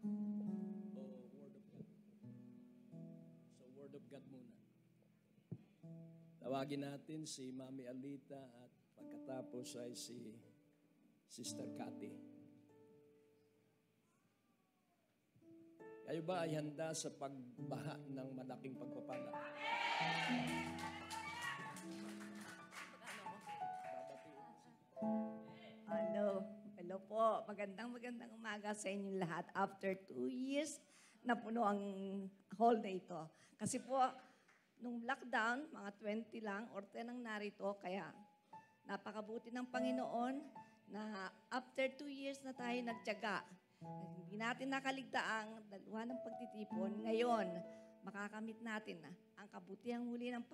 O Word of God? So, Word of God muna. Tawagin natin si Mami Alita at pagkatapos ay si Sister Cathy. Kayo ba ay handa sa pagbaha ng malaking pagpapala? Hello po. Magandang umaga sa inyong lahat. After 2 years, napuno ang hall na ito. Kasi po, nung lockdown, mga 20 lang or 10 ang narito, kaya napakabuti ng Panginoon na after 2 years na tayo nagtiyaga. Hindi natin nakaligtaan ang dalawa ng pagtitipon. Ngayon, makakamit natin ang kabutihang huli ng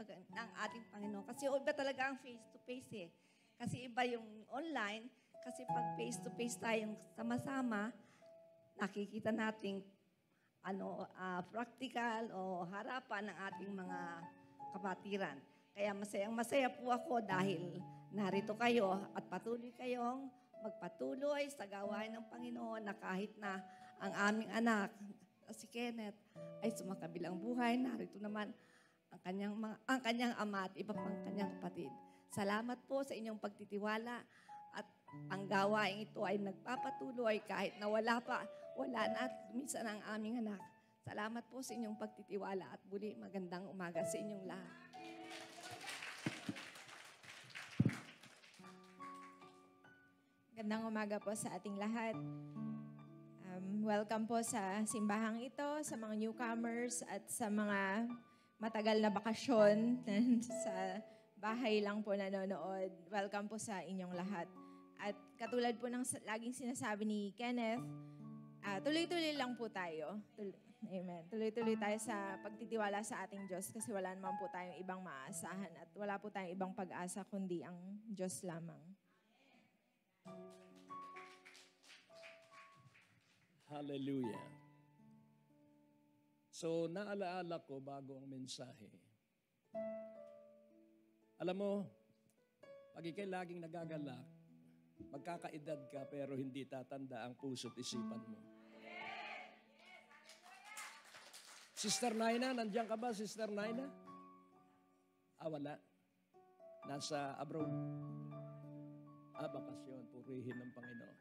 ating Panginoon. Kasi iba talaga ang face-to-face eh. Kasi iba yung online. Kasi pag face-to-face tayong sama-sama, nakikita natin practical o harapan ng ating mga kapatiran. Kaya masayang-masaya po ako dahil narito kayo at patuloy kayong magpatuloy sa gawain ng Panginoon na kahit na ang aming anak, si Kenneth, ay sumakabilang buhay, narito naman ang kanyang ama at iba pang kanyang kapatid. Salamat po sa inyong pagtitiwala at ang gawain ito ay nagpapatuloy kahit na wala na at minsan ang aming anak. Salamat po sa inyong pagtitiwala at muli magandang umaga sa inyong lahat. Magandang umaga po sa ating lahat. Welcome po sa simbahang ito, sa mga newcomers at sa mga matagal na bakasyon sa bahay lang po nanonood. Welcome po sa inyong lahat. At katulad po ng laging sinasabi ni Kenneth, tuloy-tuloy lang po tayo. Amen. Tuloy-tuloy tayo sa pagtitiwala sa ating Diyos kasi wala naman po tayong ibang maaasahan at wala po tayong ibang pag-asa kundi ang Diyos lamang. Hallelujah. So, naalaala ko bago ang mensahe. Alam mo, pag ikay laging nagagalak, magkakaedad ka pero hindi tatanda ang puso't isipan mo. Sister Naina, nandiyan ka ba, Sister Naina? Wala. Nasa abroad. Bakasyon, purihin ng Panginoon.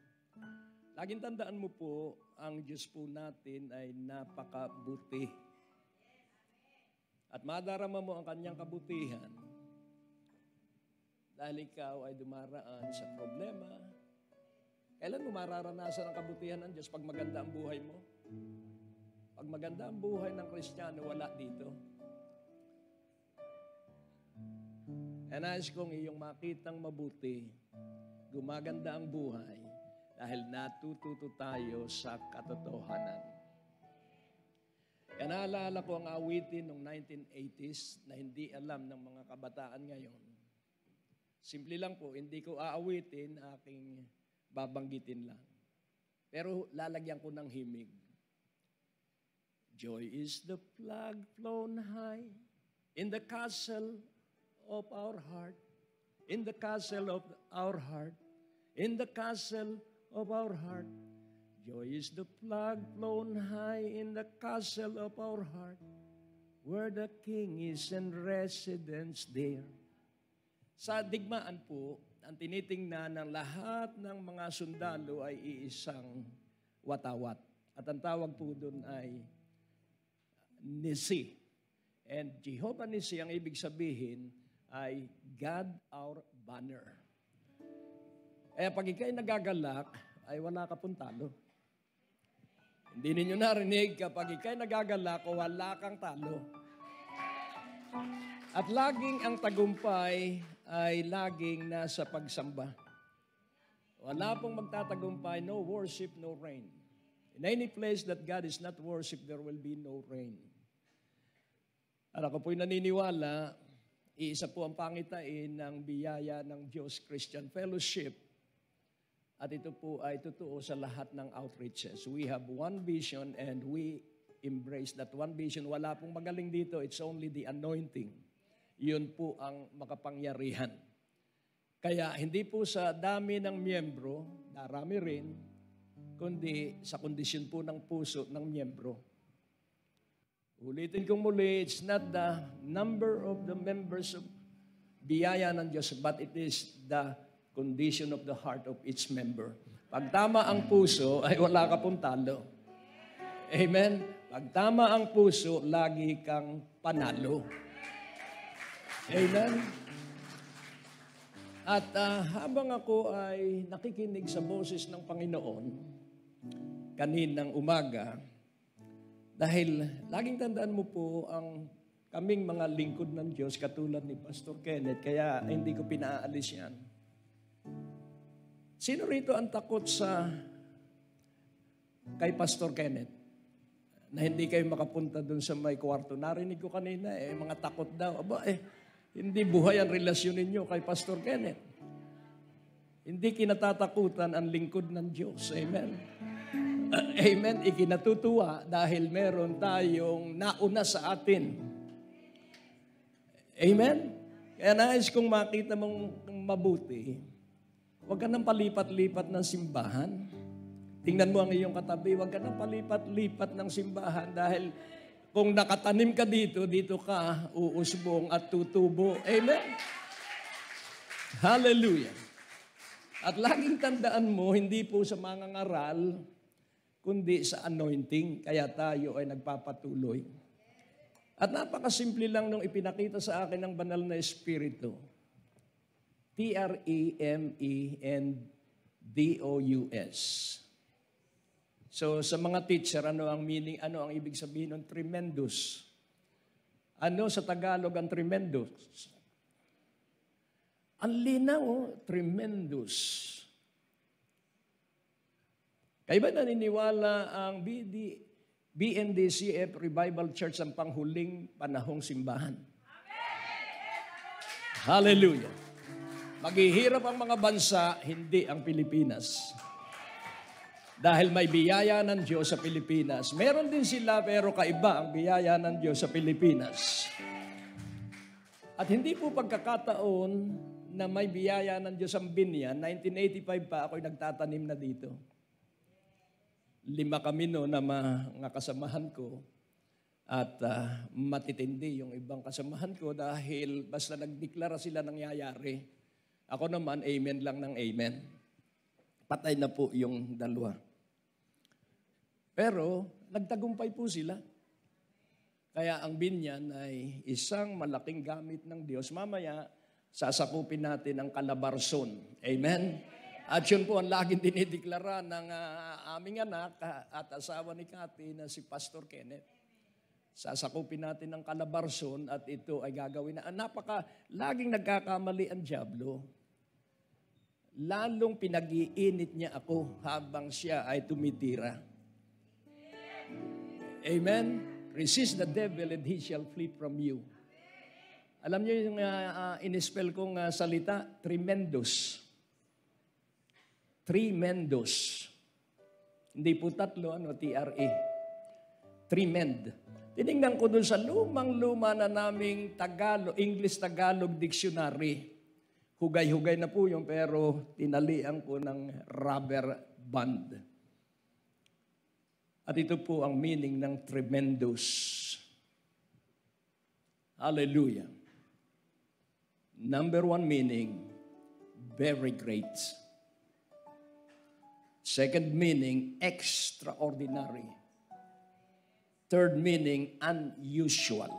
Laging tandaan mo po, ang Diyos po natin ay napakabuti. At madarama mo ang kanyang kabutihan dahil ikaw ay dumaraan sa problema. Kailan mo mararanasan ang kabutihan ng Diyos? Pag maganda ang buhay mo? Pag maganda ang buhay ng Kristiyano, wala dito. Kaya nais kong iyong makitang mabuti, gumaganda ang buhay, dahil natututo tayo sa katotohanan. Kaya naalala ko ang awitin noong 1980s na hindi alam ng mga kabataan ngayon. Simple lang po, hindi ko aawitin, aking babanggitin lang. Pero lalagyan ko ng himig. Joy is the flag flown high in the castle of our heart, in the castle of our heart, in the castle of our heart. Joy is the flag flown high in the castle of our heart, where the King is in residence there. Sa digmaan po, ang tinitingnan ng lahat ng mga sundalo ay iisang watawat. At ang tawag po doon ay Nisi. And Jehovah Nisi, ang ibig sabihin ay God our banner. Kaya pag ikay nagagalak, ay wala ka pong talo. Hindi ninyo narinig, kapag ikay nagagalak, wala kang talo. At laging ang tagumpay ay laging nasa pagsamba. Wala pong magtatagumpay, no worship, no rain. In any place that God is not worshiped, there will be no rain. At ako po'y naniniwala, iisa po ang pangitain ng biyaya ng Diyos Christian Fellowship. At ito po ay totoo sa lahat ng outreaches. We have one vision and we embrace that one vision. Wala pong magaling dito, it's only the anointing. Yun po ang makapangyarihan. Kaya hindi po sa dami ng miyembro, darami rin, kundi sa kondisyon po ng puso ng miyembro. Ulitin kong muli, it's not the number of the members of biyaya ng Diyos, but it is the condition of the heart of each member. Pag tama ang puso, ay wala ka pong talo. Amen? Pag tama ang puso, lagi kang panalo. Amen? At habang ako ay nakikinig sa boses ng Panginoon, kaninang umaga, dahil laging tandaan mo po ang kaming mga lingkod ng Diyos katulad ni Pastor Kenneth, kaya hindi ko pinaalis yan. Sino rito ang takot kay Pastor Kenneth? Na hindi kayo makapunta dun sa may kwarto. Narinig ko kanina, mga takot daw. Aba, hindi buhay ang relasyon ninyo kay Pastor Kenneth. Hindi kinatatakutan ang lingkod ng Diyos. Amen. Amen. Ikinatutuwa dahil meron tayong nauna sa atin. Amen? Kaya nais kong makita mong mabuti, huwag ka nang palipat-lipat ng simbahan. Tingnan mo ang iyong katabi, huwag ka nang palipat-lipat ng simbahan dahil kung nakatanim ka dito, dito ka uusbong at tutubo. Amen? Hallelujah. At laging tandaan mo, hindi po sa mga ngaral, kundi sa anointing, kaya tayo ay nagpapatuloy. At napakasimple lang nung ipinakita sa akin ng banal na Espiritu. Tremendous. So sa mga teacher, ano ang meaning, ano ang ibig sabihin ng tremendous? Ano sa Tagalog ang tremendous? Ang linaw, tremendous. Kayo ba naniniwala ang BNDCF Revival Church ang panghuling panahong simbahan? Hallelujah. Maghihirap ang mga bansa, hindi ang Pilipinas. Dahil may biyaya ng Diyos sa Pilipinas. Meron din sila pero kaiba ang biyaya ng Diyos sa Pilipinas. At hindi po pagkakataon na may biyaya ng Diyos ang binyan. 1985 pa ako'y nagtatanim na dito. 5 kami no na mga kasamahan ko at matitindi yung ibang kasamahan ko dahil basta nagdeklara sila nangyayari. Ako naman, amen lang ng amen. Patay na po yung dalawa. Pero nagtagumpay po sila. Kaya ang binyan ay isang malaking gamit ng Diyos. Mamaya, sasakupin natin ang Calabarzon. Amen? At yun po ang laging dinideklara ng aming anak at asawa ni Cathy na si Pastor Kenneth. Sasakupin natin ang Calabarzon at ito ay gagawin na. Laging nagkakamali ang dyablo. Lalong pinag-iinit niya ako habang siya ay tumitira. Amen? Resist the devil and he shall flee from you. Alam niyo yung in-spell kong salita? Tremendous. Tremendous. Hindi po tatlo, T-R-E. Tremend. Tinignan ko dun sa lumang-luma na naming English-Tagalog dictionary. Hugay-hugay na po yun, pero tinalian ko ng rubber band. At ito po ang meaning ng tremendous. Hallelujah. Number 1 meaning, very great. Second meaning, extraordinary. Third meaning, unusual.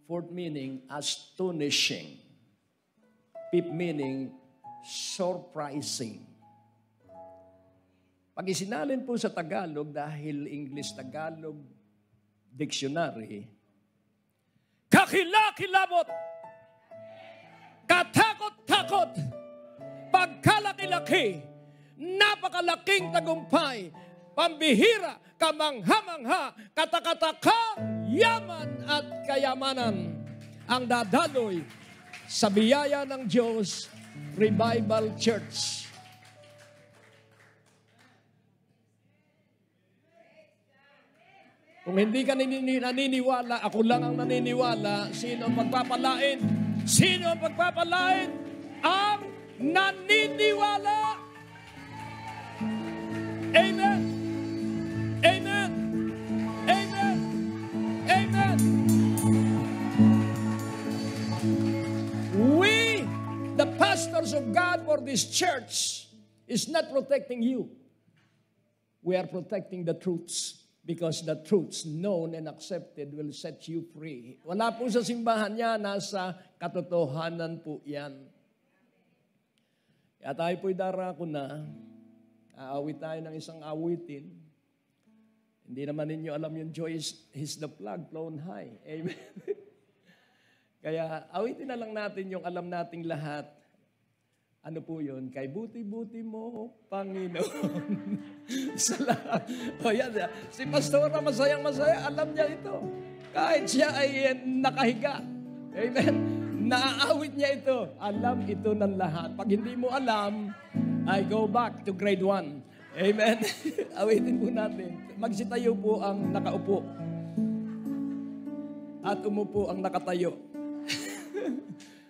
Fourth meaning, astonishing. Fifth meaning, surprising. Pag isinalin po sa Tagalog, dahil English-Tagalog dictionary, kakilakilabot, katakot-takot, pagkalaki-laki, napakalaking tagumpay, pambihira, kamangha-mangha, katakatakang yaman at kayamanan ang dadaloy sa biyaya ng Diyos Revival Church. Kung hindi ka naniniwala, ako lang ang naniniwala, sino ang pagpapalain? Sino ang pagpapalain? Ang naniniwala. or this church is not protecting you. We are protecting the truths because the truths known and accepted will set you free. Wala po sa simbahan niya, nasa katotohanan po yan. Kaya tayo po'y darako na, aawit tayo ng isang awitin. Hindi naman ninyo alam yung joy is the flag flown high. Amen. Kaya awitin na lang natin yung alam nating lahat. Ano po yun? Kay buti-buti mo, Panginoon. Sa lahat. O yan, si Pastora masayang-masaya, alam niya ito. Kahit siya ay nakahiga. Amen. Naaawit niya ito. Alam ito ng lahat. Pag hindi mo alam, I go back to grade 1. Amen. Awitin po natin. Magsitayo po ang nakaupo. At umupo ang nakatayo.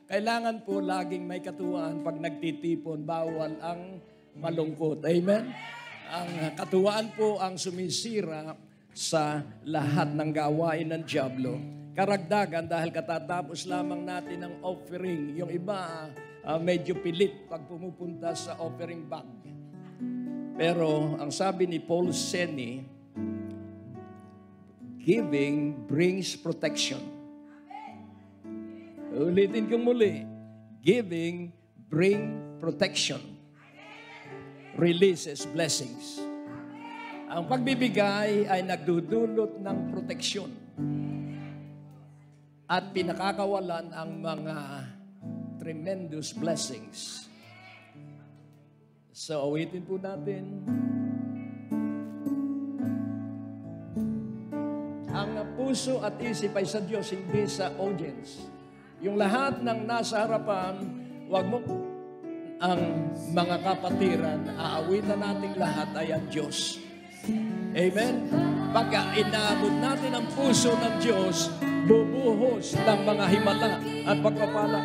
Kailangan po laging may katuwaan pag nagtitipon, bawal ang malungkot. Amen? Ang katuwaan po ang sumisira sa lahat ng gawain ng dyablo. Karagdagan dahil katatapos lamang natin ang offering. Yung iba medyo pilit pag pumupunta sa offering bag. Pero ang sabi ni Paul Seni, giving brings protection. Ulitin kong muli. Giving bring protection. Releases blessings. Ang pagbibigay ay nagdudulot ng proteksyon. At pinakakawalan ang mga tremendous blessings. So, awitin po natin. Ang puso at isip ay sa Diyos, hindi sa audience. Yung lahat ng nasa harapan, wag mo ang mga kapatiran, aawitan nating lahat ay ang Diyos. Amen? Pagka inaabot natin ang puso ng Diyos, bubuhos ng mga himala at pagpapala.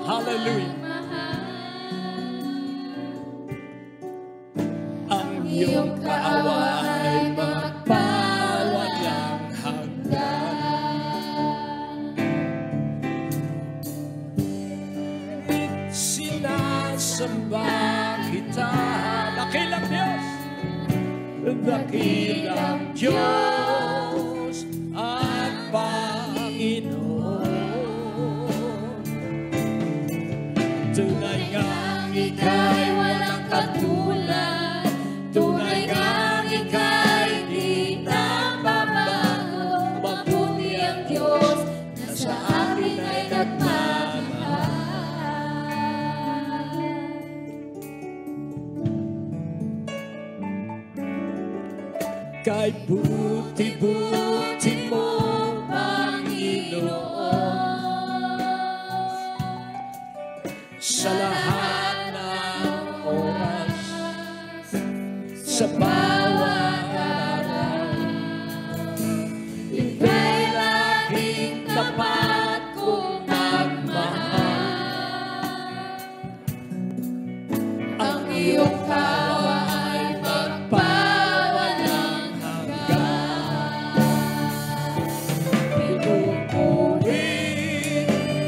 Hallelujah! Ang iyong kaawa ay magpawalang hanggan. Sinasamba kita, dakilang Diyos, dakilang Diyos at Panginoon. Tunay ngang ika'y walang katulad, tunay ngang ika'y di nagbabago. Mabuti ang Diyos na sa akin ay nagmamahal. Kay buti-buti mo, Panginoon, sa lahat ng oras, sa bawat araw, ika'y laging tapat kong magmahal. Ang iyong kawa ay magpawalang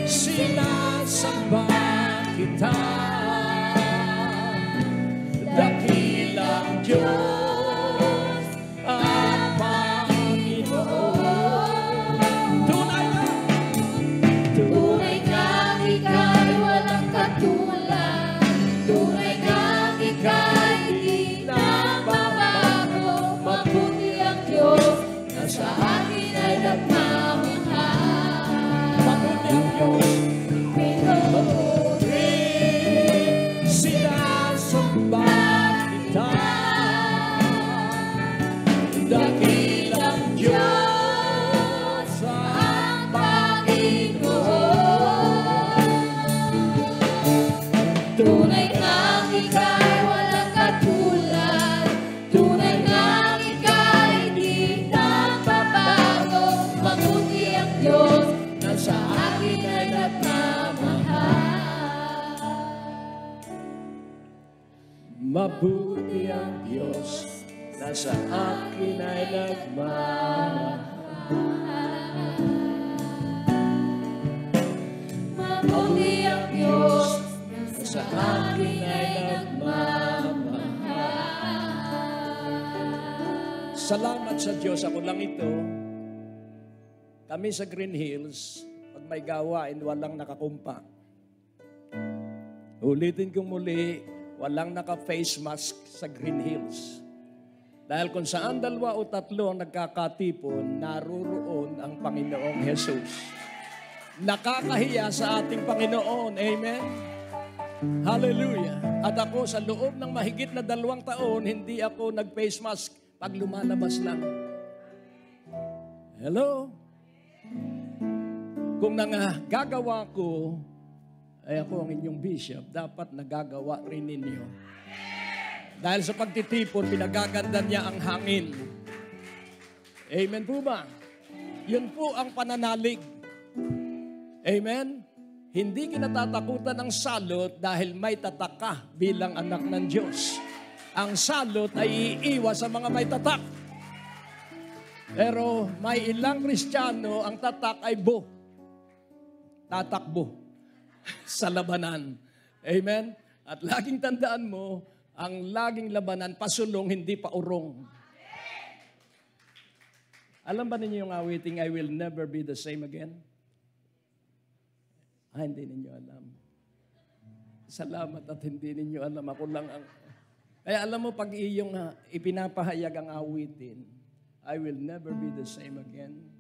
sinasamba kita, dakilang Diyos at Panginoon. Tunay ngang ika'y walang katulad, tunay ngang ika'y di nagbabago. Mabuti ang Diyos na sa akin ay nagmamahal. Mabuti ang Diyos. Sinasamba kita, dakilang Diyos at Panginoon. Tunay ngang ika'y walang katulad, tunay ngang ika'y di nagbabago. Mabuti ang Diyos na sa akin ay nagmamahal. Mabuti ang Diyos na sa akin ay nagmamahal. Mabuti ang Diyos na sa akin ay nagmamahal. Salamat sa Diyos. Ako lang ito. Kami sa Green Hills, pag may gawain, walang nakakumpa. Ulitin kong muli, walang naka-face mask sa Green Hills. Dahil kung saan 2 o 3 ang nagkakatipon, naroroon ang Panginoong Jesus. Nakakahiya sa ating Panginoon. Amen? Hallelujah. At ako sa loob ng mahigit na 2 taon, hindi ako nag-face mask pag lumalabas lang. Hello? Kung gagawa ko, ay ako ang inyong bishop, dapat nagagawa rin ninyo. Dahil sa pagtitipon, pinagaganda niya ang hangin. Amen po ba? Yun po ang pananalig. Amen? Hindi kinatatakutan ng salot dahil may tatak ka bilang anak ng Diyos. Ang salot ay iiwas sa mga may tatak. Pero may ilang Kristiyano, ang tatak ay tatakbo sa labanan. Amen? At laging tandaan mo, ang laging labanan, pasulong, hindi pa urong. Alam ba ninyo yung awiting, I will never be the same again? Hindi ninyo alam. Salamat at hindi ninyo alam. Ako lang ang... Kaya alam mo, pag iyong ipinapahayag ang awitin, I will never be the same again.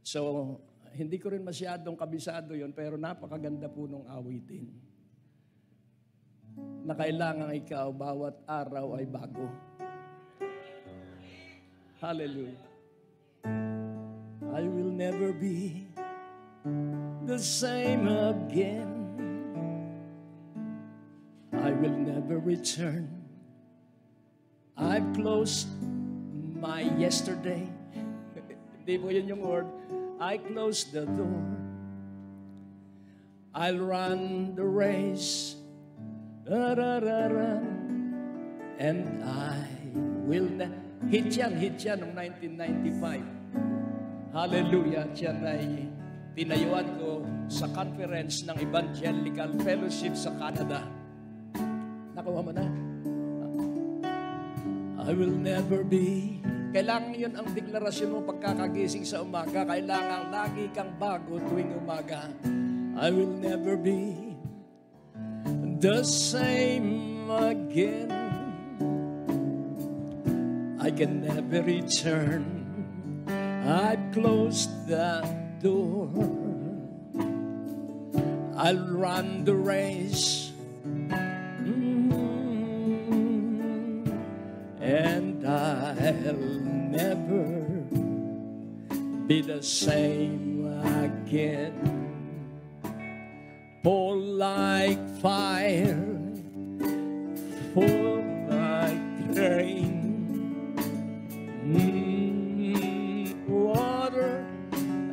So, hindi ko rin masyadong kabisado yon, pero napakaganda po nung awitin. Na kailangan ikaw, bawat araw ay bago. Hallelujah. I will never be the same again. I will never return. I've closed my yesterday. Hindi po yun yung word. I close the door. I'll run the race. And I will hit yan noong 1995. Hallelujah. Yan ay tinayuan ko sa conference ng Evangelical Fellowship sa Canada. Nakuha mo na? I will never be. Kailangan yun ang deklarasyon mo pagkakagising sa umaga. Kailangan lagi kang bago tuwing umaga. I will never be the same again. I can never return. I've closed the door. I'll run the race. And I'll never be the same again. Fall like fire, fall like rain. Water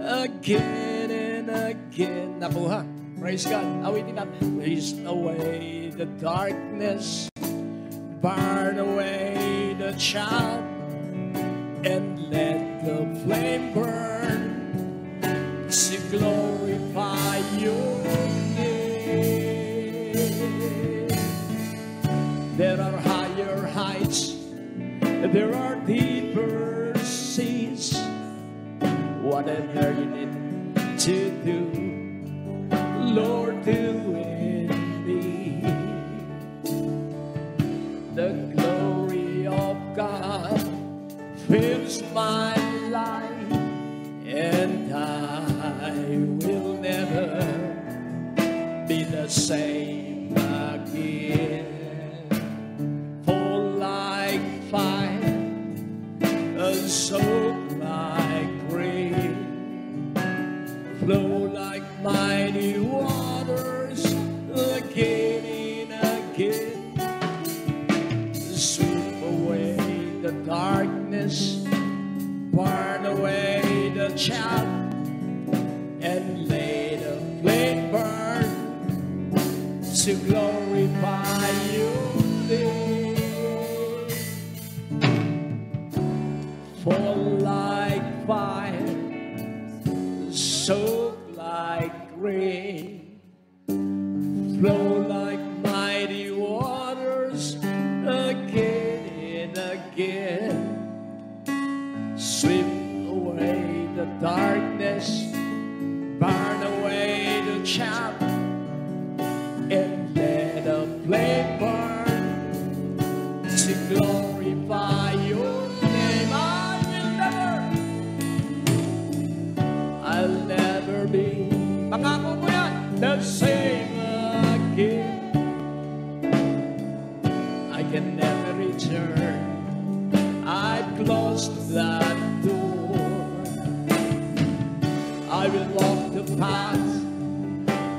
again and again. Nakuha. Praise God. Awitin natin. Praise away the darkness. Burn away the chaff and let the flame burn to glorify your name. There are higher heights, there are deeper seas. Whatever you need to do, Lord, do in me. The glory of God fills my life, and I will never be the same again. Fall like fire, soak like rain, flow like mighty waters again and again. Sweep away the darkness, burn away the chaff, and let the flame burn to glorify your name. Fall like fire, soak like rain, flow glorify your name. I'll never be, pangako mo yan, the same again. I can never return. I've closed that door. I will walk the path.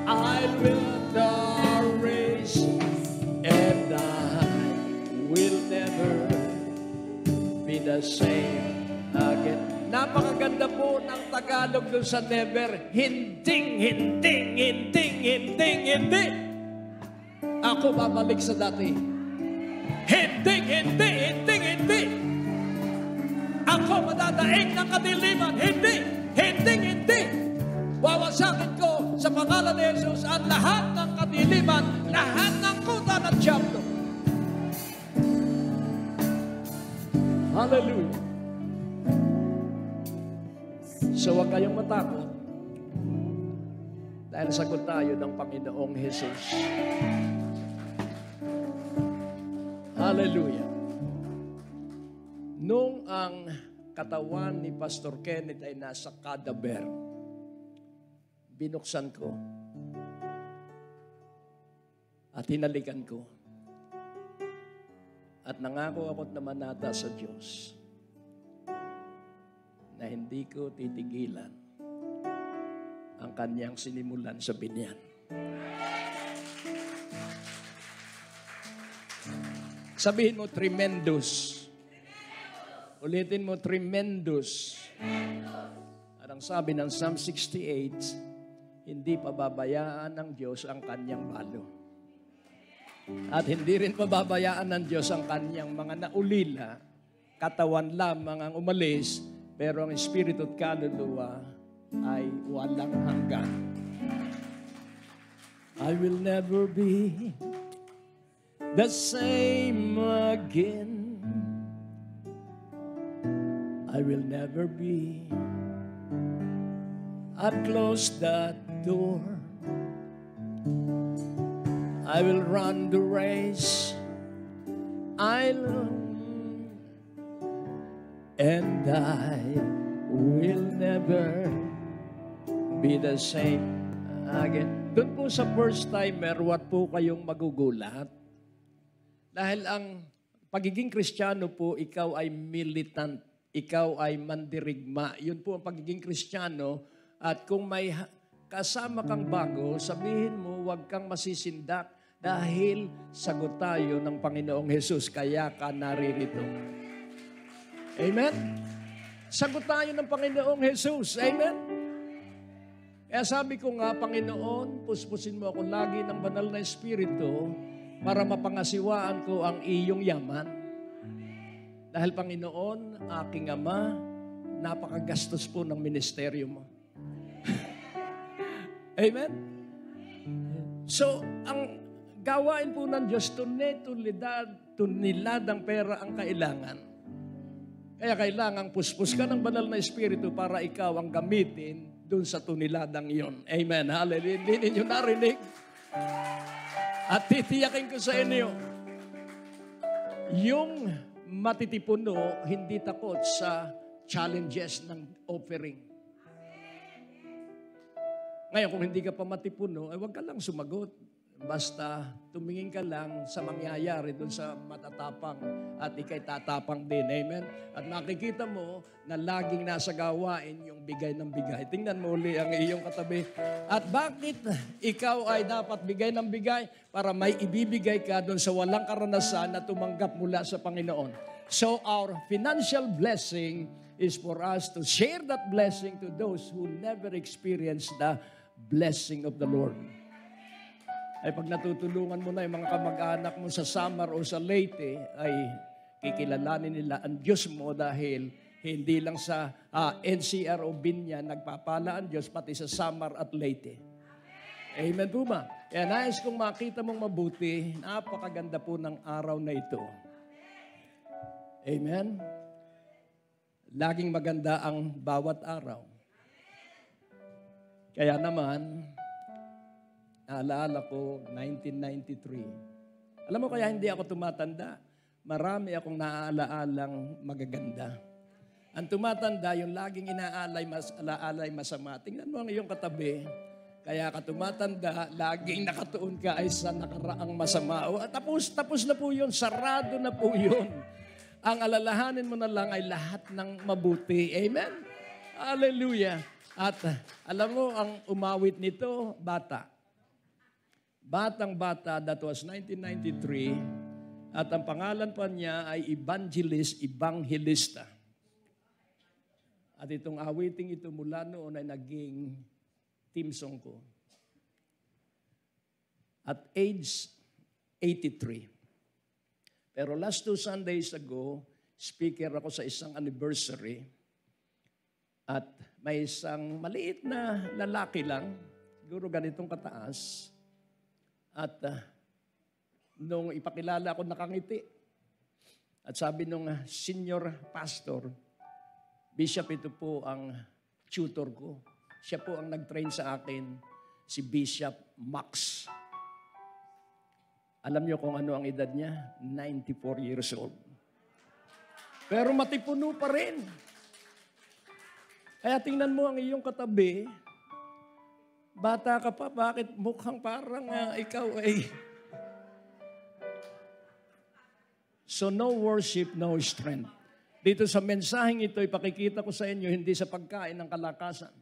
I will the race, and I will never be the same again. Napakaganda po ng Tagalog doon sa never. Hindi. Ako babalik sa dati. Hindi. Ako madadaig ng kadiliman. Hindi. Wawasakin ko sa pangalan ni Jesus ang lahat ng kadiliman, lahat ng kuta ng diablo. Hallelujah. So huwag kayong matakot dahil sagot tayo ng Panginoong Jesus. Hallelujah. Nung ang katawan ni Pastor Kenneth ay nasa cadaver, binuksan ko at hinalikan ko at nangako ako't namanata sa Diyos na hindi ko titigilan ang kanyang sinimulan sa binyan. Sabihin mo, tremendous. Ulitin mo, tremendous. At ang sabi ng Psalm 68, hindi pababayaan ng Diyos ang kanyang balo. At hindi rin pababayaan ng Diyos ang kanyang mga naulila, katawan lamang ang umalis, pero ang espiritu at kaluluwa ay walang hanggan. I will never be the same again. I will never be. I close that door. I will run the race. And I will never be the same again. Doon po sa first timer, what po kayong magugulat? Dahil ang pagiging Kristiyano po, ikaw ay militant, ikaw ay mandirigma. Yun po ang pagiging Kristiyano. At kung may kasama kang bago, sabihin mo, huwag kang masisindak dahil sagot tayo ng Panginoong Jesus, kaya ka naririto. Amen? Sagot tayo ng Panginoong Jesus. Amen? Kaya sabi ko nga, Panginoon, puspusin mo ako lagi ng banal na Espiritu para mapangasiwaan ko ang iyong yaman. Dahil Panginoon, aking Ama, napakagastos po ng ministeryo mo. Amen? So, ang gawain po ng Diyos, tunilad ang pera ang kailangan. Kaya kailangan puspos ka ng banal na Espiritu para ikaw ang gamitin doon sa tuniladang iyon. Amen. Hallelujah. Hindi ninyo narinig. At titiyakin ko sa inyo, yung matitipuno, hindi takot sa challenges ng offering. Ngayon, kung hindi ka pa matipuno, huwag ka lang sumagot. Basta tumingin ka lang sa mangyayari doon sa matatapang at ikay tatapang din. Amen? At makikita mo na laging nasa gawain yung bigay ng bigay. Tingnan mo uli ang iyong katabi. At bakit ikaw ay dapat bigay ng bigay? Para may ibibigay ka doon sa walang karanasan na tumanggap mula sa Panginoon. So our financial blessing is for us to share that blessing to those who never experienced the blessing of the Lord. Ay pag natutulungan mo na yung mga kamag-anak mo sa Samar o sa Leyte, ay kikilalanin nila ang Diyos mo dahil hindi lang sa NCR o Binya nagpapala ang Diyos, pati sa Samar at Leyte. Amen po ba? Kaya nais kong makita mong mabuti, napakaganda po ng araw na ito. Amen? Laging maganda ang bawat araw. Kaya naman, naalala ko, 1993. Alam mo kaya hindi ako tumatanda? marami akong naaalaalang magaganda. Ang tumatanda, yung laging alaalay masama. Tingnan mo ang iyong katabi. Kaya ka tumatanda, laging nakatuon ka ay sa nakaraang masama. O, tapos na po yun, sarado na po yun. Ang alalahanin mo na lang ay lahat ng mabuti. Amen? Hallelujah. At alam mo, ang umawit nito, bata. Batang-bata, that was 1993. At ang pangalan pa niya ay Evangelista. At itong awiting ito mula noon ay naging team song ko. At age 83. Pero last 2 Sundays ago, speaker ako sa isang anniversary. At may isang maliit na lalaki lang, siguro ganitong kataas. At nung ipakilala ako, nakangiti. At sabi nung senior pastor, Bishop, ito po ang tutor ko. Siya po ang nag-train sa akin, si Bishop Max. Alam niyo kung ano ang edad niya? 94 years old. Pero matipuno pa rin. Kaya tingnan mo ang iyong katabi. Bata ka pa, bakit mukhang parang ikaw ay... So no worship, no strength. Dito sa mensaheng ito, ipakikita ko sa inyo, hindi sa pagkain ng kalakasan.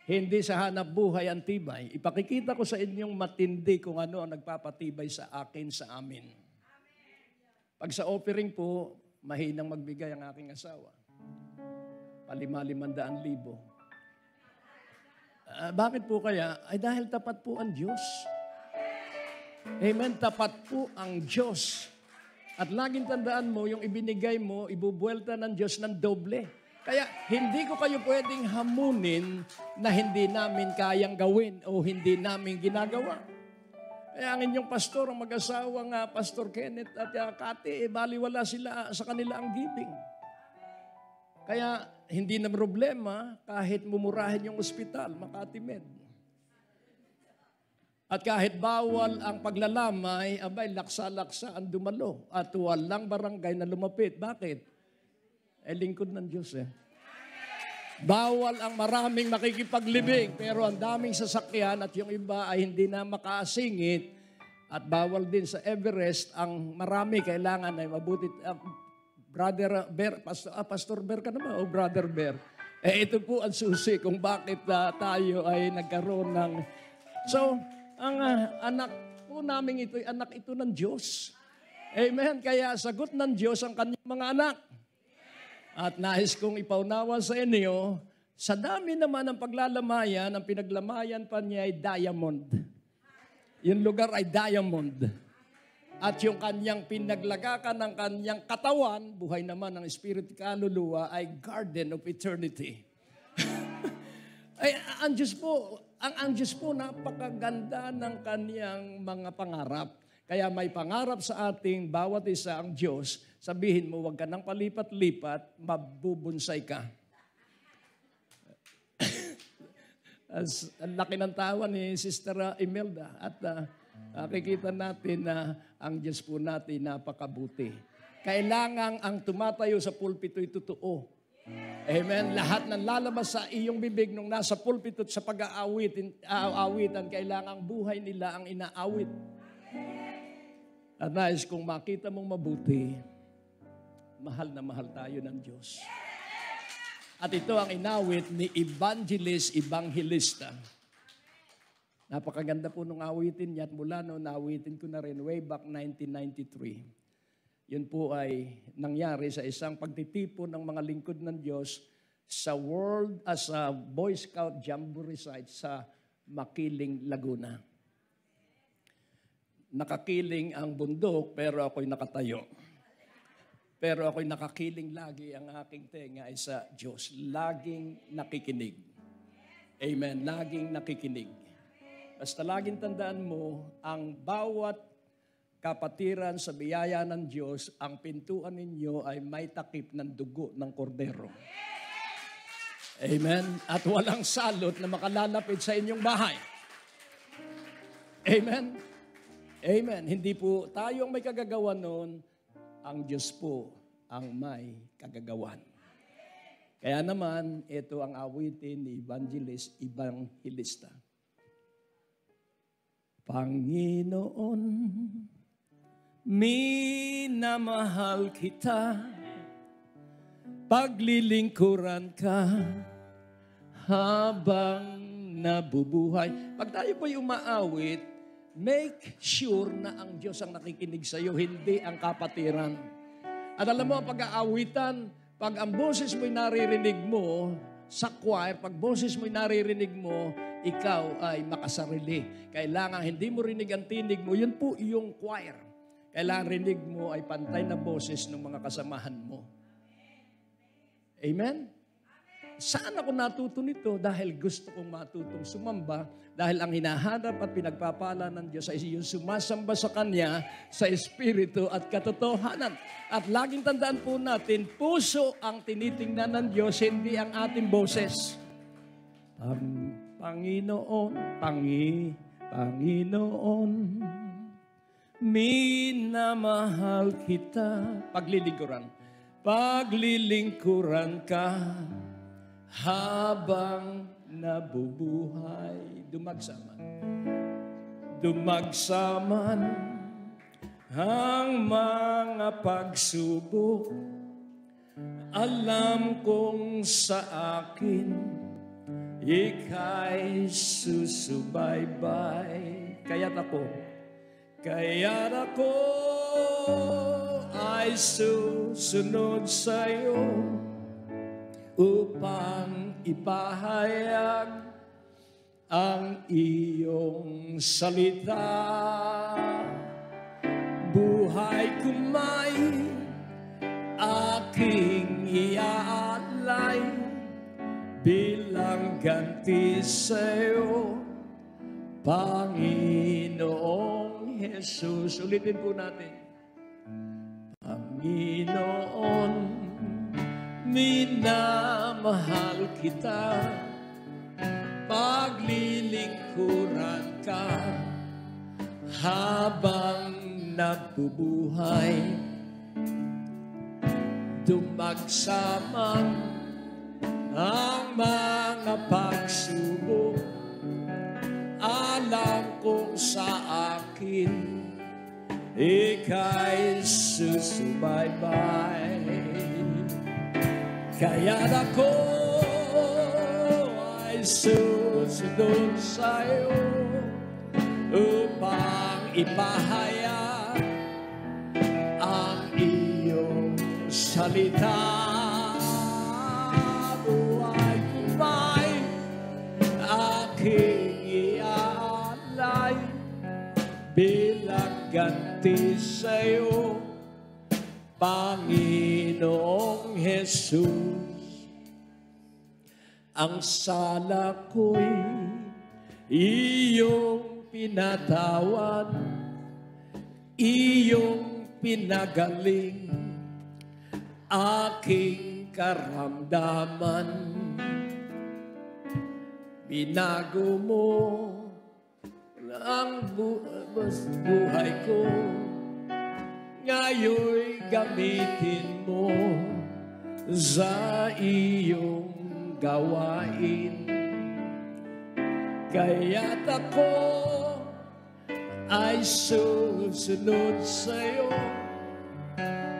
Hindi sa hanap buhay ang tibay. Ipakikita ko sa inyong matindi kung ano ang nagpapatibay sa akin, sa amin. Pag sa offering po, mahinang magbigay ang aking asawa. 5,500,000. Bakit po kaya? Ay dahil tapat po ang Diyos. Amen, tapat po ang Diyos. At laging tandaan mo, yung ibinigay mo, ibubuelta ng Diyos ng doble. Kaya hindi ko kayo pwedeng hamunin na hindi namin kayang gawin o hindi namin ginagawa. Kaya ang inyong pastor, ang mag-asawang Pastor Kenneth at Kati, baliwala sila sa kanila ang giving. Kaya hindi na problema kahit mumurahin yung ospital, Makati Med. At kahit bawal ang paglalamay, abay, laksa-laksa ang dumalo. At walang barangay na lumapit. Bakit? Lingkod ng Diyos Bawal ang maraming makikipaglibing, pero ang daming sasakyan at yung iba ay hindi na makasingit. At bawal din sa Everest, ang marami kailangan ay mabuti. Brother Bear, Pastor Bear ka naman, o Brother Bear. Ito po ang susi kung bakit tayo ay nagkaroon ng... So, ang anak po namin ito, anak ito ng Diyos. Amen. Kaya sagot ng Diyos ang kanyang mga anak. At nais kong ipaunawa sa inyo, sa dami naman ng paglalamayan, ang pinaglamayan pa niya ay diamond. Yung lugar ay diamond. At yung kanyang pinaglagakan ng kanyang katawan, buhay naman ng Espiritu kaluluwa, ay Garden of Eternity. Ay, ang Diyos po, napakaganda ng kanyang mga pangarap. Kaya may pangarap sa ating bawat isa ang Diyos. Sabihin mo, huwag ka nang palipat-lipat, mabubunsay ka. Ang laki ng tawa ni Sister Imelda. At nakikita natin na ang Diyos po natin napakabuti. Kailangan ang tumatayo sa pulpito ay totoo. Amen. Lahat ng lalabas sa iyong bibig nung nasa pulpito at sa pag-aawitan, kailangan buhay nila ang inaawit. At nais kung makita mong mabuti, mahal na mahal tayo ng Diyos. At ito ang inawit ni Evangelista. Napakaganda po nung awitin niya at mula noon nawitin ko na rin way back 1993. Yun po ay nangyari sa isang pagtitipon ng mga lingkod ng Diyos sa World as a Boy Scout Jamboree site sa Makiling, Laguna. Nakakiling ang bundok, pero ako'y nakatayo. Pero ako'y nakakiling lagi, ang aking tenga ay sa Diyos. Laging nakikinig. Amen. Laging nakikinig. Basta laging tandaan mo, ang bawat kapatiran sa biyaya ng Diyos, ang pintuan ninyo ay may takip ng dugo ng kordero. Amen. At walang salot na makalalapit sa inyong bahay. Amen. Amen. Hindi po tayo ang may kagagawa noon. ang Diyos po ang may kagagawan. Kaya naman, ito ang awitin ni Evangelista. Panginoon, minamahal kita, paglilingkuran ka habang nabubuhay. Pag tayo po'y umaawit, make sure na ang Diyos ang nakikinig sa iyo, hindi ang kapatiran. At alam mo, pag-aawitan, pag ang boses mo'y naririnig mo sa choir, pag boses mo'y naririnig mo, ikaw ay makasarili. Kailangan hindi mo rinig ang tinig mo, yun po yung choir. Kailangan rinig mo ay pantay na boses ng mga kasamahan mo. Amen? Saan ako natuto nito? Dahil gusto kong matutong sumamba. Dahil ang hinahanap at pinagpapala ng Diyos ay yung sumasamba sa Kanya sa Espiritu at katotohanan. At laging tandaan po natin, puso ang tinitingnan ng Diyos, hindi ang ating boses. Panginoon, Panginoon, minamahal kita. Paglilingkuran ka habang nabubuhay. Dumagsaman ang mga pagsubok. Alam kong sa akin ika'y susubaybay. Kaya't ako ay susunod sa'yo upang ipahayag ang iyong salita. Buhay ko may aking iaalay bilang ganti sa'yo, Panginoong Jesus. Ulitin po natin. Panginoon, minamahal kita, paglilingkuran ka habang nabubuhay. Dumagsaman ang mga pagsubok. Alam kong sa akin ika'y susubaybay. Kaya't ako ay susunod sa'yo upang ipahayag ang iyong salita. Buhay ko may aking iaalay bilang ganti sa'yo, Panginoong Jesus. Ang sala ko'y iyong pinatawad, iyong pinagaling aking karamdaman. Binago mo ang buhay ko, ngayon'y gamitin mo sa iyong gawain. Kaya't ako ay susunod sa'yo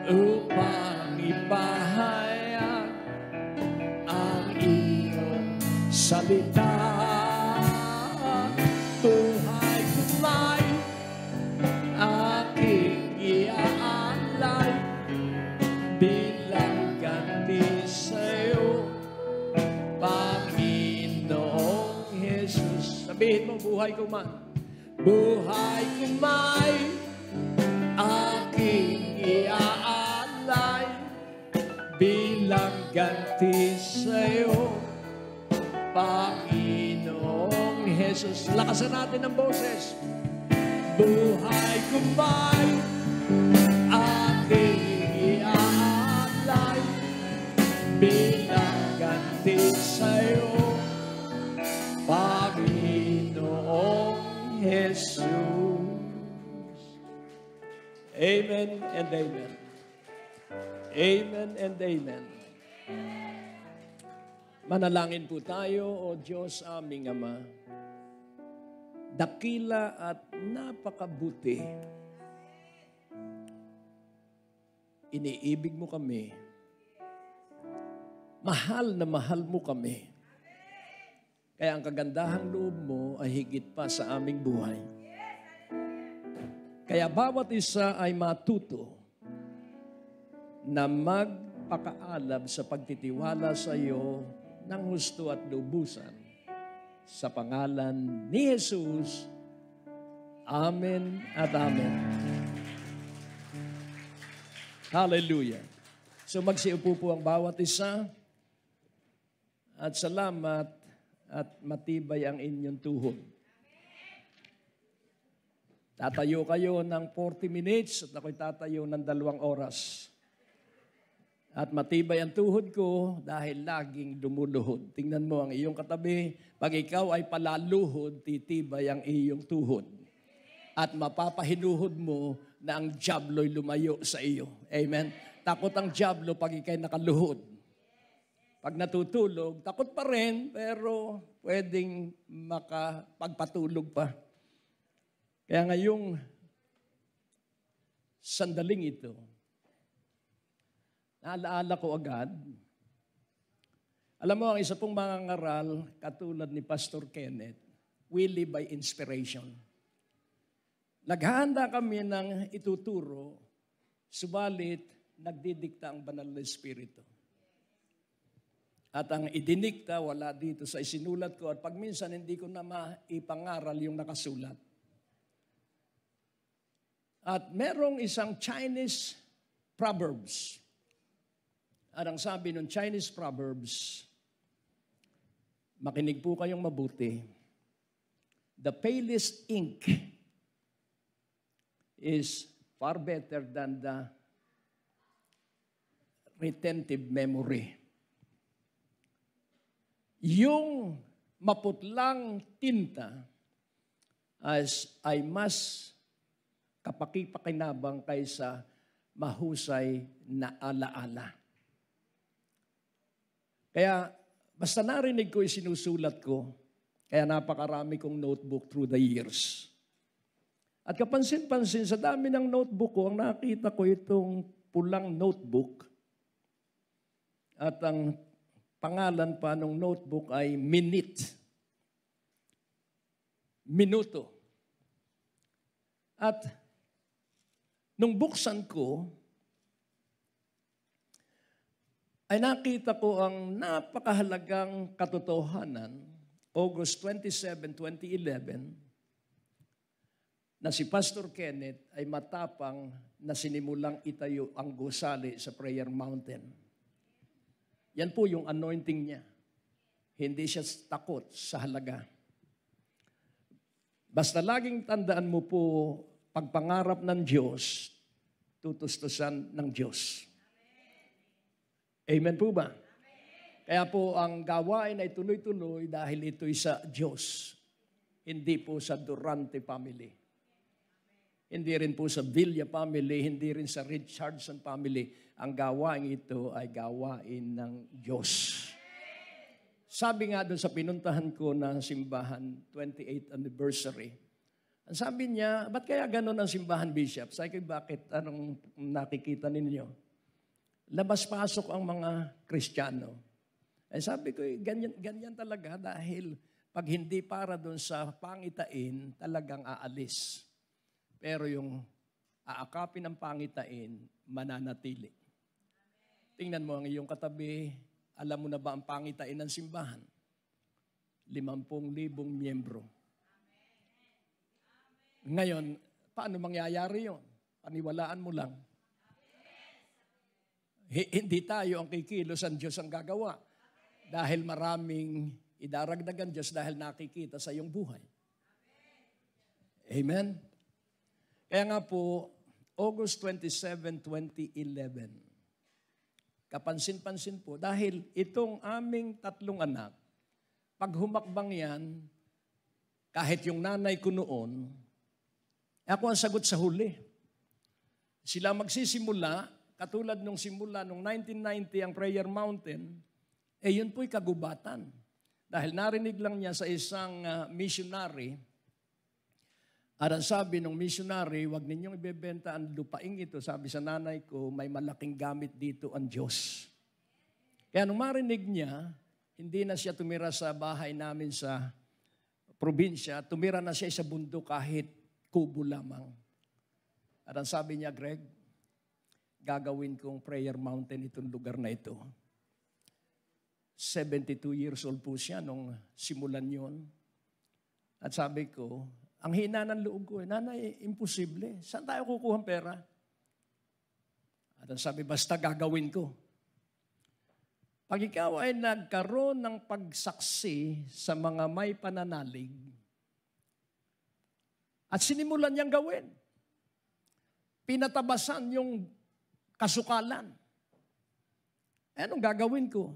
upang ipahayag ang iyong salita. Buhay ko may aking iaalay bilang ganti sa'yo, Panginoong Jesus. Sabihin mo, buhay ko man. Buhay ko may aking iaalay bilang ganti sa'yo, Panginoong Jesus. Lakasan natin ang boses. Buhay ko may aking iaalay bilang ganti sa'yo, Panginoong Jesus. Amen and amen. Amen and amen. Manalangin po tayo, O Diyos aming Ama. Dakila at napakabuti. Iniibig mo kami. Mahal na mahal mo kami. Kaya ang kagandahang loob mo ay higit pa sa aming buhay. Kaya bawat isa ay matuto na magpakaalab sa pagtitiwala sa iyo ng husto at lubusan. Sa pangalan ni Jesus, Amen at Amen. Hallelujah. So magsiupo po ang bawat isa at salamat at matibay ang inyong tuhod. Tatayo kayo ng 40 minutes at ako'y tatayo ng 2 oras. At matibay ang tuhod ko dahil laging lumuluhod. Tingnan mo ang iyong katabi. Pag ikaw ay palaluhod, titibay ang iyong tuhod. At mapapahinuhod mo na ang diablo'y lumayo sa iyo. Amen? Takot ang diablo pag ikay nakaluhod. Pag natutulog, takot pa rin, pero pwedeng makapagpatulog pa. Kaya ngayong sandaling ito, naalaala ko agad. Alam mo, ang isa pong mga ngaral, katulad ni Pastor Kenneth, we live by inspiration. Naghahanda kami ng ituturo, subalit nagdidikta ang banal na Espiritu. At ang idinikta, wala dito sa isinulat ko. At pag minsan, hindi ko na maipangaral yung nakasulat. At merong isang Chinese Proverbs. At ang sabi ng Chinese Proverbs, makinig po kayong mabuti. The palest ink is far better than the retentive memory. Yung maputlang tinta ay mas kapakipakinabang kaysa mahusay na alaala. Kaya, basta narinig ko, sinusulat ko. Kaya napakarami kong notebook through the years. At kapansin-pansin, sa dami ng notebook ko, ang nakita ko itong pulang notebook. At ang pangalan pa ng notebook ay minute. Minuto. At nung buksan ko, ay nakita ko ang napakahalagang katotohanan, August 27, 2011, na si Pastor Kenneth ay matapang na sinimulang itayo ang gusali sa Prayer Mountain. Yan po yung anointing niya. Hindi siya takot sa halaga. Basta laging tandaan mo po, pagpangarap ng Diyos, tutustusan ng Diyos. Amen po ba? Amen. Kaya po ang gawain ay tuloy-tuloy dahil ito'y sa Diyos. Hindi po sa Durante family. Hindi rin po sa Villa family, hindi rin sa Richardson family. Ang gawain ito ay gawain ng Diyos. Sabi nga doon sa pinuntahan ko na simbahan, 28th anniversary, ang sabi niya, ba't kaya gano'n ang simbahan, Bishop? Sabi ko, bakit? Anong nakikita ninyo? Labas-pasok ang mga Kristiyano. Eh sabi ko, ganyan talaga dahil pag hindi para doon sa pangitain, talagang aalis. Pero yung aakapin ng pangitain, mananatili. Tingnan mo ang iyong katabi, alam mo na ba ang pangitain ng simbahan? 50,000 miyembro. Ngayon, paano mangyayari yun? Paniwalaan mo lang. Hindi tayo ang kikilos, ang Diyos ang gagawa. Dahil maraming idaragdag ang Diyos dahil nakikita sa iyong buhay. Amen? Kaya nga po, August 27, 2011, kapansin-pansin po, dahil itong aming 3 anak, pag humakbang yan, kahit yung nanay ko noon, ako ang sagot sa huli. Sila magsisimula, katulad nung simula, nung 1990 ang Prayer Mountain, yun po'y kagubatan. Dahil narinig lang niya sa isang missionary, at ang sabi ng missionary, huwag ninyong ibebenta ang lupaing ito. Sabi sa nanay ko, may malaking gamit dito ang Diyos. Kaya nung marinig niya, hindi na siya tumira sa bahay namin sa probinsya, tumira na siya sa bundok kahit kubo lamang. At ang sabi niya, Greg, gagawin kong prayer mountain itong lugar na ito. 72 years old po siya nung simulan yon. At sabi ko, ang hina ng loob ko, Nanay, imposible. Saan tayo kukuha ng pera? At ang sabi, basta gagawin ko. Pag ikaw ay nagkaroon ng pagsaksi sa mga may pananalig, at sinimulan niyang gawin, pinatabasan yung kasukalan. Anong gagawin ko?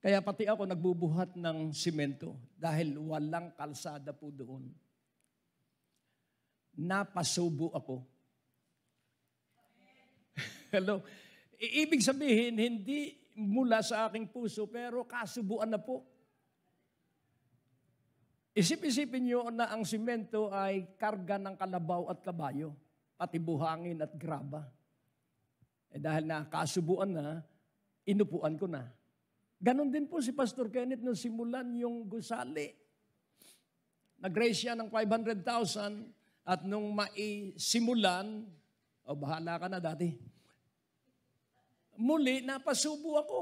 Kaya pati ako nagbubuhat ng simento dahil walang kalsada po doon. Napasubo ako. Hello? Ibig sabihin, hindi mula sa aking puso, pero kasubuan na po. Isip-isipin nyo na ang simento ay karga ng kalabaw at kabayo, pati buhangin at graba. Dahil nakasubuan na, inupuan ko na. Ganon din po si Pastor Kenneth nung simulan yung gusali. Nag-raise siya ng 500,000 at nung maisimulan, bahala ka na dati. Muli, napasubo ako.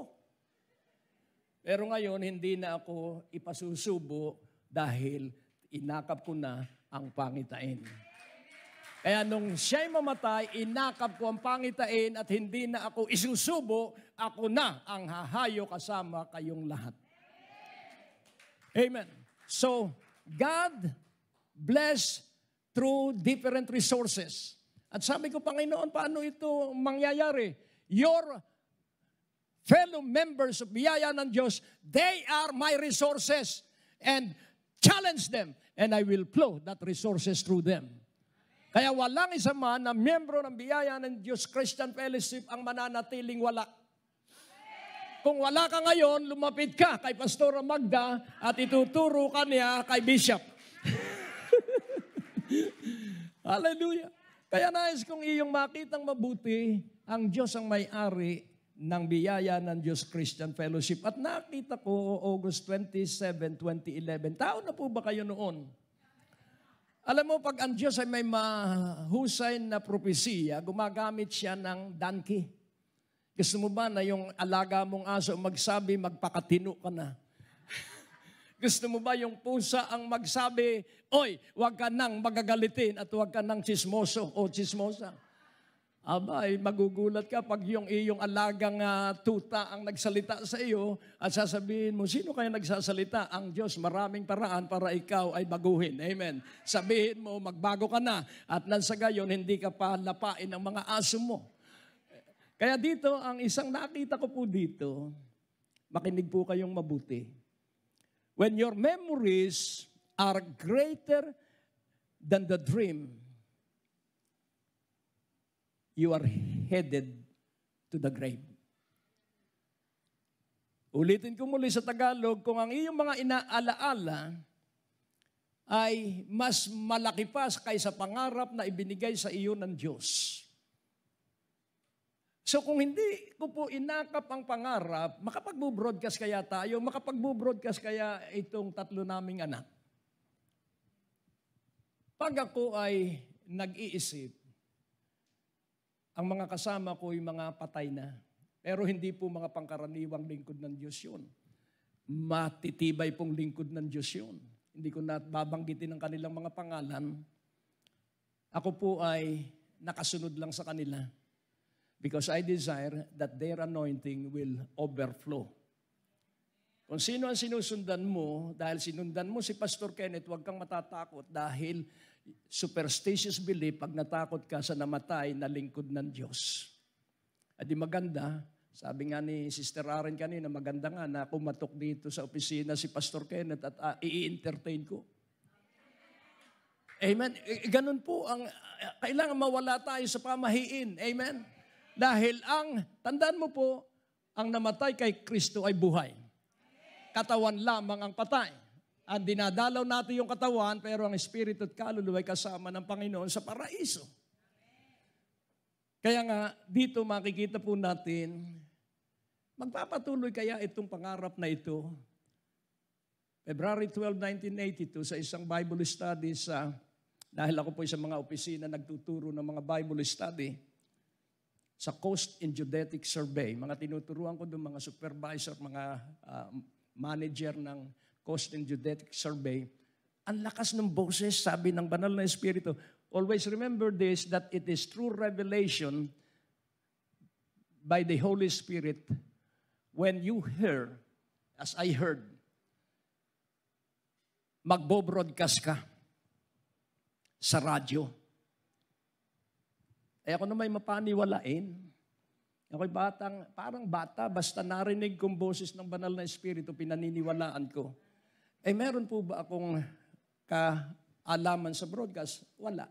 Pero ngayon, hindi na ako ipasusubo dahil inakap ko na ang pangitain. Kaya nung siya'y mamatay, inakap ko ang pangitain at hindi na ako isusubo, ako na ang hahayo kasama kayong lahat. Amen. So, God bless through different resources. At sabi ko, Panginoon, paano ito mangyayari? Your fellow members of biyaya ng Diyos, they are my resources. And challenge them. And I will flow that resources through them. Kaya walang isa man na miyembro ng biyaya ng Diyos Christian Fellowship ang mananatiling wala. Kung wala ka ngayon, lumapit ka kay Pastora Magda at ituturo ka niya kay Bishop. Hallelujah. Kaya nais kong iyong makitang mabuti, ang Diyos ang may-ari ng biyaya ng Diyos Christian Fellowship. At nakita ko August 27, 2011. Tao na po ba kayo noon? Alam mo, pag ang Diyos ay may mahusay na propesiya, gumagamit siya ng donkey. Gusto mo ba na yung alaga mong aso magsabi, magpakatino ka na? Gusto mo ba yung pusa ang magsabi, oy, huwag ka nang magagalitin at huwag ka nang chismoso o chismosa? Abay, magugulat ka pag yung iyong alagang tuta ang nagsalita sa iyo at sasabihin mo, sino kaya nagsasalita? Ang Diyos, maraming paraan para ikaw ay baguhin. Amen. Sabihin mo, magbago ka na at nang sa gayon, hindi ka pa lapain ng mga aso mo. Kaya dito, ang isang nakita ko po dito, makinig po kayong mabuti. When your memories are greater than the dream, you are headed to the grave. Ulitin ko muli sa Tagalog, kung ang iyong mga inaalaala ay mas malaki pa kaysa pangarap na ibinigay sa iyo ng Diyos. So kung hindi ko po inakap ang pangarap, makapag-broadcast kaya tayo, makapag-broadcast kaya itong tatlo naming anak. Pag ako ay nag-iisip, ang mga kasama ko ay mga patay na. Pero hindi po mga pangkaraniwang lingkod ng Diyos yun. Matitibay pong lingkod ng Diyos yun. Hindi ko na babanggitin ang kanilang mga pangalan. Ako po ay nakasunod lang sa kanila. Because I desire that their anointing will overflow. Kung sino ang sinusundan mo, dahil sinundan mo si Pastor Kenneth, huwag kang matatakot dahil superstitious belief, pag natakot ka sa namatay na lingkod ng Diyos. At di maganda, sabi nga ni Sister Aaron kanina, maganda nga na kumatok dito sa opisina si Pastor Kenneth at i-entertain ko. Amen. Ganun po ang kailangan mawala tayo sa pamahiin. Amen. Dahil tandaan mo po, ang namatay kay Kristo ay buhay. Katawan lamang ang patay. Ang dinadalaw natin yung katawan, pero ang espiritu at kaluluwa ay kasama ng Panginoon sa paraiso. Kaya nga, dito makikita po natin, magpapatuloy kaya itong pangarap na ito. February 12, 1982, sa isang Bible study dahil ako po sa mga opisina nagtuturo ng mga Bible study, sa Coast and Geodetic Survey, mga tinuturuan ko doon, mga supervisor, mga manager ng Coast and Geodetic Survey, ang lakas ng boses, sabi ng banal na Espiritu. Always remember this, that it is true revelation by the Holy Spirit when you hear, as I heard, magbo-broadcast ka sa radyo. Ako na may mapaniwalain. Ako'y parang bata, basta narinig kong boses ng banal na Espiritu, pinaniniwalaan ko. Meron po ba akong kaalaman sa broadcast? Wala.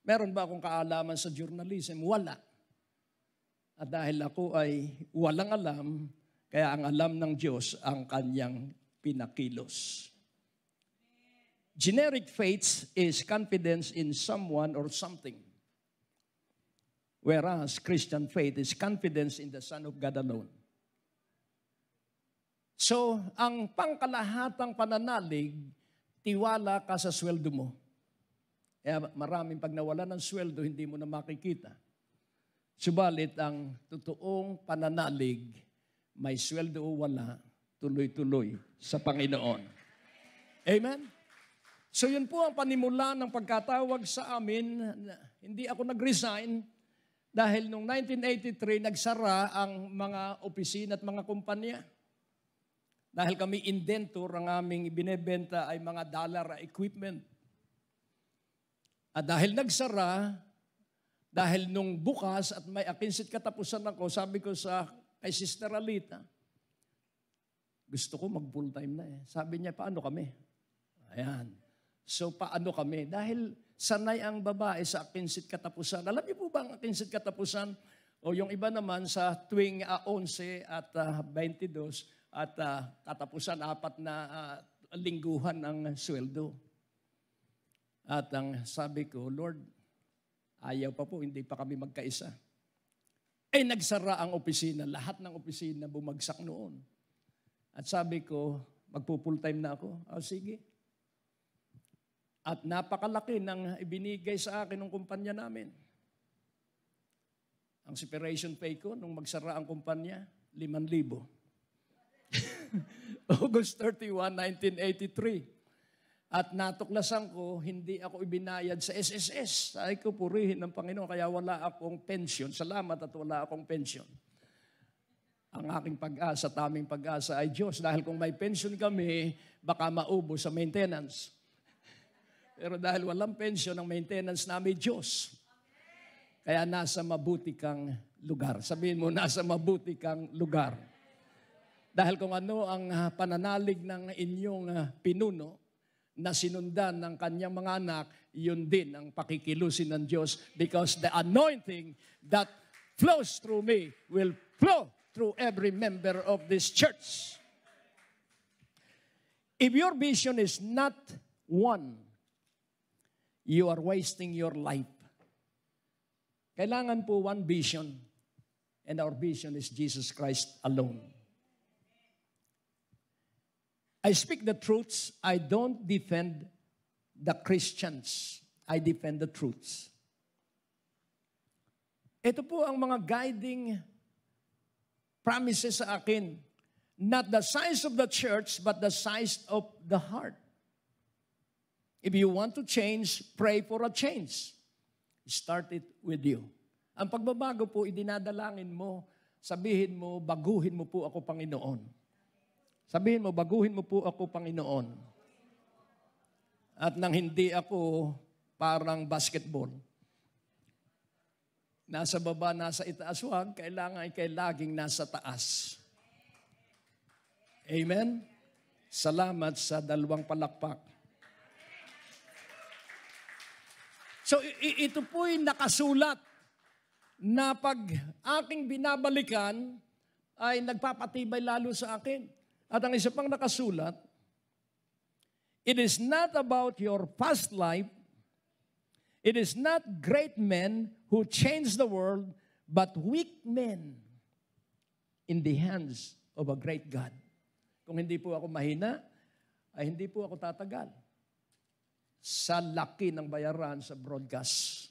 Meron ba akong kaalaman sa journalism? Wala. At dahil ako ay walang alam, kaya ang alam ng Diyos ang kanyang pinakilos. Generic faith is confidence in someone or something. Whereas Christian faith is confidence in the Son of God alone. So, ang pangkalahatang pananalig, tiwala ka sa sweldo mo. Kaya maraming pag nawala ng sweldo, hindi mo na makikita. Subalit, ang totoong pananalig, may sweldo o wala, tuloy-tuloy sa Panginoon. Amen? So, yun po ang panimula ng pagkatawag sa amin. Hindi ako nag-resign dahil noong 1983, nagsara ang mga opisina at mga kumpanya. Dahil kami indentor, ang aming ibinebenta ay mga dollar equipment. At dahil nagsara, dahil nung bukas at may akinsit katapusan ako, sabi ko kay Sister Alita, gusto ko mag-full time na eh. Sabi niya, paano kami? Ayan. So paano kami? Dahil sanay ang babae sa akinsit katapusan. Alam niyo po ba ang akinsit katapusan? O yung iba naman sa tuwing 11 at 22 at katapusan 4 na lingguhan ang sweldo. At ang sabi ko, Lord, ayaw pa po, hindi pa kami magkaisa. Nagsara ang opisina. Lahat ng opisina bumagsak noon. At sabi ko, magpo-full time na ako. Sige. At napakalaki ng ibinigay sa akin ng kumpanya namin. Ang separation pay ko, nung magsara ang kumpanya, 5,000. August 31, 1983. At natuklasan ko, hindi ako ibinayad sa SSS. Sabi ko, purihin ng Panginoon, kaya wala akong pension. Salamat at wala akong pension. Ang aking pag-asa, taming pag-asa ay Diyos. Dahil kung may pension kami, baka maubo sa maintenance. Pero dahil walang pension, ang maintenance namin Diyos. Kaya nasa mabuti kang lugar. Sabihin mo, nasa mabuti kang lugar. Dahil kung ano ang pananalig ng inyong pinuno, na sinundan ng kanyang mga anak, yun din ang pakikilusin ng Diyos because the anointing that flows through me will flow through every member of this church. If your vision is not one, you are wasting your life. Kailangan po one vision, and our vision is Jesus Christ alone. I speak the truths. I don't defend the Christians. I defend the truths. Ito po ang mga guiding promises sa akin. Not the size of the church, but the size of the heart. If you want to change, pray for a change. Start it with you. Ang pagbabago po, idinadalangin mo, sabihin mo, baguhin mo po ako, Panginoon. Sabihin mo, baguhin mo po ako, Panginoon. At nang hindi ako parang basketball. Nasa baba, nasa itaas, wag, kailangan ay laging nasa taas. Amen? Salamat sa dalawang palakpak. So ito po'y nakasulat na pag aking binabalikan ay nagpapatibay lalo sa akin. At ang isa pang nakasulat, it is not about your past life, it is not great men who change the world, but weak men in the hands of a great God. Kung hindi po ako mahina, ay hindi po ako tatagal sa laki ng bayaran sa broadcast.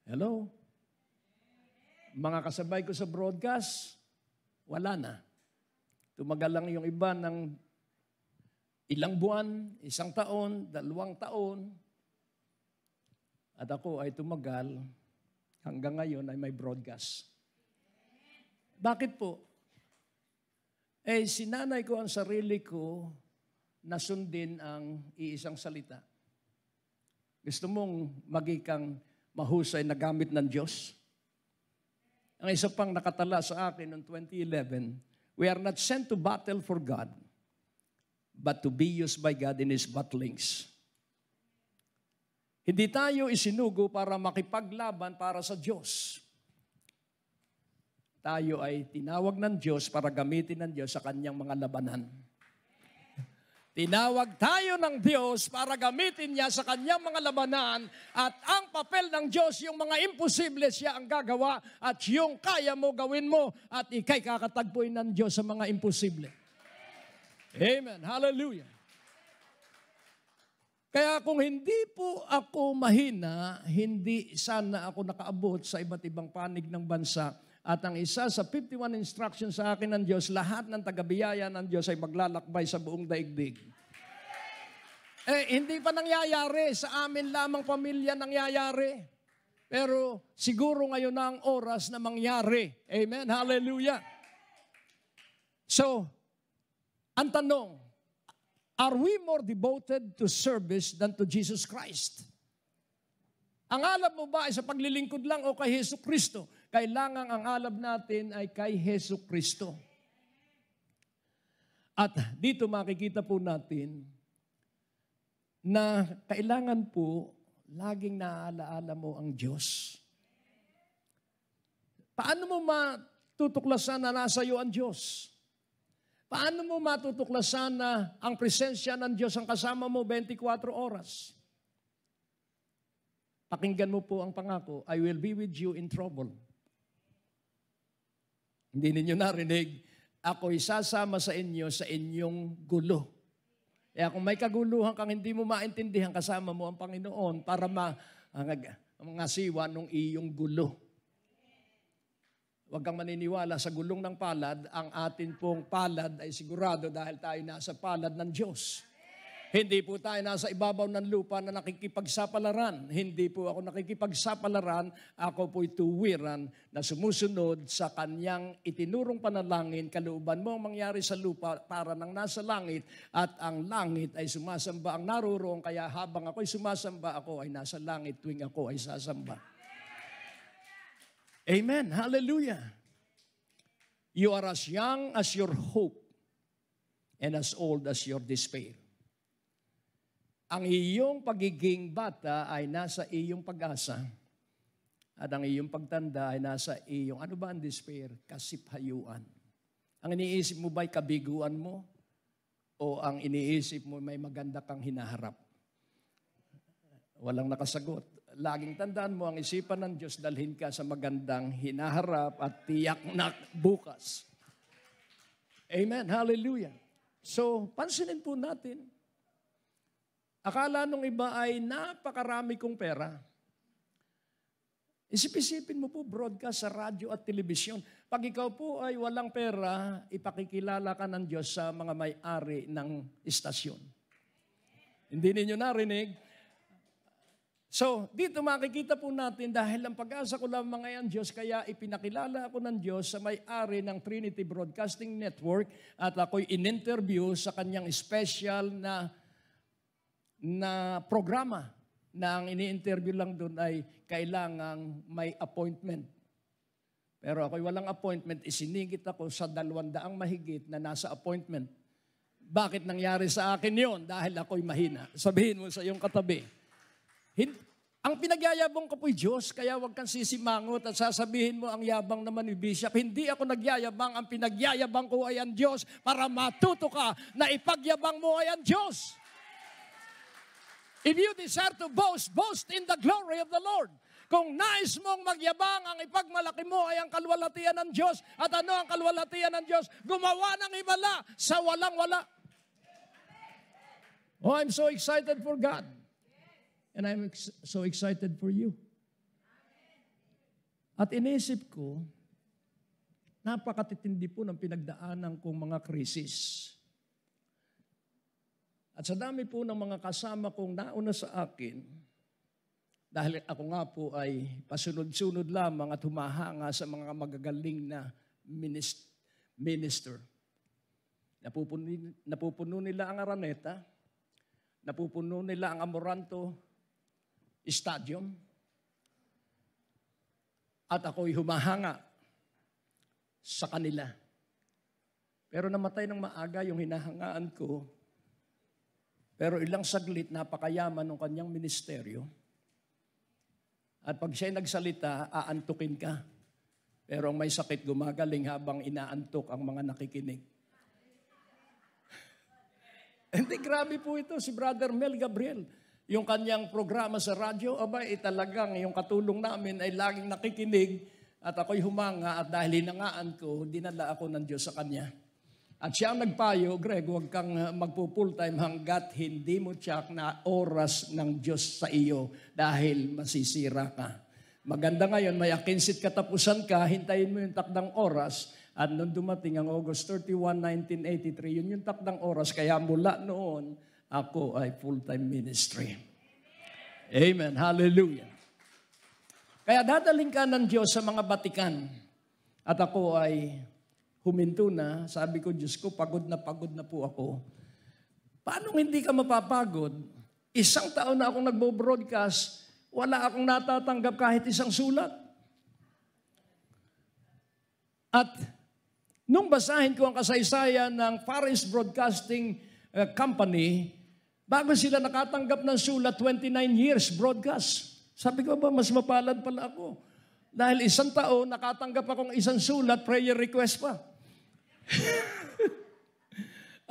Hello? Mga kasabay ko sa broadcast, wala na. Tumagal lang yung iba ng ilang buwan, 1 taon, 2 taon. At ako ay tumagal hanggang ngayon ay may broadcast. Bakit po? Sinanay ko ang sarili ko na sundin ang iisang salita. Gusto mong maging mahusay na gamit ng Diyos? Ang isa pang nakatala sa akin noong 2011, we are not sent to battle for God, but to be used by God in His battlings. Hindi tayo isinugo para makipaglaban para sa Diyos. Tayo ay tinawag ng Diyos para gamitin ng Diyos sa kanyang mga labanan. Tinawag tayo ng Diyos para gamitin niya sa kanyang mga labanan at ang papel ng Diyos, yung mga imposible siya ang gagawa at yung kaya mo gawin mo at ikay kakatagpuin ng Diyos sa mga imposible. Amen. Hallelujah. Kaya kung hindi po ako mahina, hindi sana ako nakaabot sa iba't ibang panig ng bansa. At ang isa sa 51 instructions sa akin ng Diyos, lahat ng tagabiyaya ng Diyos ay maglalakbay sa buong daigdig. Hindi pa nangyayari. Sa amin lamang pamilya nangyayari. Pero siguro ngayon na ang oras na mangyari. Amen? Hallelujah. So, ang tanong, are we more devoted to service than to Jesus Christ? Ang alab mo ba ay sa paglilingkod lang o kay Hesus Kristo? Kailangan ang alab natin ay kay Hesus Kristo. At dito makikita po natin na kailangan po laging naaalaala mo ang Diyos. Paano mo matutuklasan na nasa iyo ang Diyos? Paano mo matutuklasan na ang presensya ng Diyos ang kasama mo 24 oras? Pakinggan mo po ang pangako, I will be with you in trouble. Hindi ninyo narinig, ako'y sasama sa inyo sa inyong gulo. Kaya kung may kaguluhan kang hindi mo maintindihan, kasama mo ang Panginoon para mangasiwa ng iyong gulo. Huwag kang maniniwala sa gulong ng palad, ang atin pong palad ay sigurado dahil tayo nasa palad ng Diyos. Hindi po tayo nasa ibabaw ng lupa na nakikipagsapalaran. Hindi po ako nakikipagsapalaran. Ako po'y tuwiran na sumusunod sa kanyang itinurong panalangin. Kalooban mo ang mangyari sa lupa para nang nasa langit at ang langit ay sumasamba ang naroroon. Kaya habang ako'y sumasamba, ako ay nasa langit tuwing ako ay sasamba. Amen. Hallelujah. You are as young as your hope and as old as your despair. Ang iyong pagiging bata ay nasa iyong pag-asa at ang iyong pagtanda ay nasa iyong, ano ba ang despair? Kasiphayuan. Ang iniisip mo ba'y kabiguan mo? O ang iniisip mo may maganda kang hinaharap? Walang nakasagot. Laging tandaan mo, ang isipan ng Diyos, dalhin ka sa magandang hinaharap at tiyak na bukas. Amen. Hallelujah. So, pansinin po natin, akala nung iba ay napakarami kong pera. Isip-isipin mo po broadcast sa radyo at telebisyon. Pag ikaw po ay walang pera, ipakikilala ka ng Diyos sa mga may-ari ng istasyon. Hindi ninyo narinig? So, dito makikita po natin dahil ang pag-asa ko lamang ay ang Diyos, kaya ipinakilala ako ng Diyos sa may-ari ng Trinity Broadcasting Network at ako'y in-interview sa kanyang special na programa na ang ini-interview lang doon ay kailangang may appointment. Pero ako'y walang appointment, isiningit ako sa 200 mahigit na nasa appointment. Bakit nangyari sa akin yon? Dahil ako'y mahina. Sabihin mo sa iyong katabi, Ang pinagyayabang ko po'y Diyos, kaya huwag kang sisimangot at sasabihin mo ang yabang naman ni Bishop. Hindi ako nagyayabang, ang pinagyayabang ko ay ang Diyos para matuto ka na ipagyabang mo ay ang Diyos. If you desire to boast, boast in the glory of the Lord. Kung nais mong magyabang, ang ipagmalaki mo ay ang kalwalatian ng Diyos. At ano ang kalwalatian ng Diyos? Gumawa ng himala sa walang-wala. Oh, I'm so excited for God. And I'm so excited for you. At inisip ko, napakatitindi po ng pinagdaanan kong mga krisis. At sa dami po ng mga kasama kong nauna sa akin, dahil ako nga po ay pasunod-sunod lamang at humahanga sa mga magagaling na minister. Napupuno nila ang Araneta, napupuno nila ang Amoranto Stadium, at ako'y humahanga sa kanila. Pero namatay ng maaga yung hinahangaan ko. Pero ilang saglit, napakayaman ng kanyang ministeryo. At pag siya'y nagsalita, aantukin ka. Pero ang may sakit, gumagaling habang inaantok ang mga nakikinig. Hindi, grabe po ito, si Brother Mel Gabriel. Yung kanyang programa sa radyo, talagang yung katulong namin ay laging nakikinig at ako'y humanga at dahil hinangaan ko, dinala ako ng Diyos sa kanya. At siya ang nagpayo, Greg, huwag kang magpo-full time hanggat hindi mo tiyak na oras ng Diyos sa iyo dahil masisira ka. Maganda ngayon, may akinsit katapusan ka, hintayin mo yung takdang oras at nung dumating ang August 31, 1983, yun yung takdang oras, kaya mula noon, ako ay full-time ministry. Amen. Hallelujah. Kaya dadaling ka ng Diyos sa mga batikan. At ako ay huminto na. Sabi ko, Diyos ko, pagod na po ako. Paano hindi ka mapapagod? 1 taon na akong nagbo-broadcast, wala akong natatanggap kahit isang sulat. At nung basahin ko ang kasaysayan ng Paris Broadcasting Company, bago sila nakatanggap ng sulat, 29 years broadcast. Sabi ko ba, mas mapalad pala ako. Dahil 1 taon, nakatanggap akong isang sulat, prayer request pa.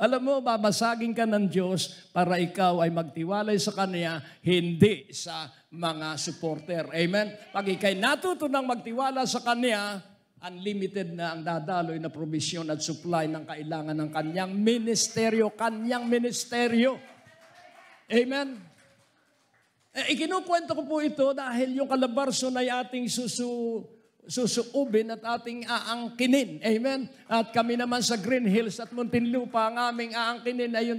Alam mo, babasagin ka ng Diyos para ikaw ay magtiwalay sa Kanya, hindi sa mga supporter. Amen? Pag ikay natuto ng magtiwala sa Kanya, unlimited na ang dadaloy na provision at supply ng kailangan ng Kanyang ministeryo. Amen? Ikinukwento ko po ito dahil yung Calabarzon ay ating susuubin at ating aangkinin. Amen? At kami naman sa Green Hills at Muntinlupa, ang aming aangkinin ay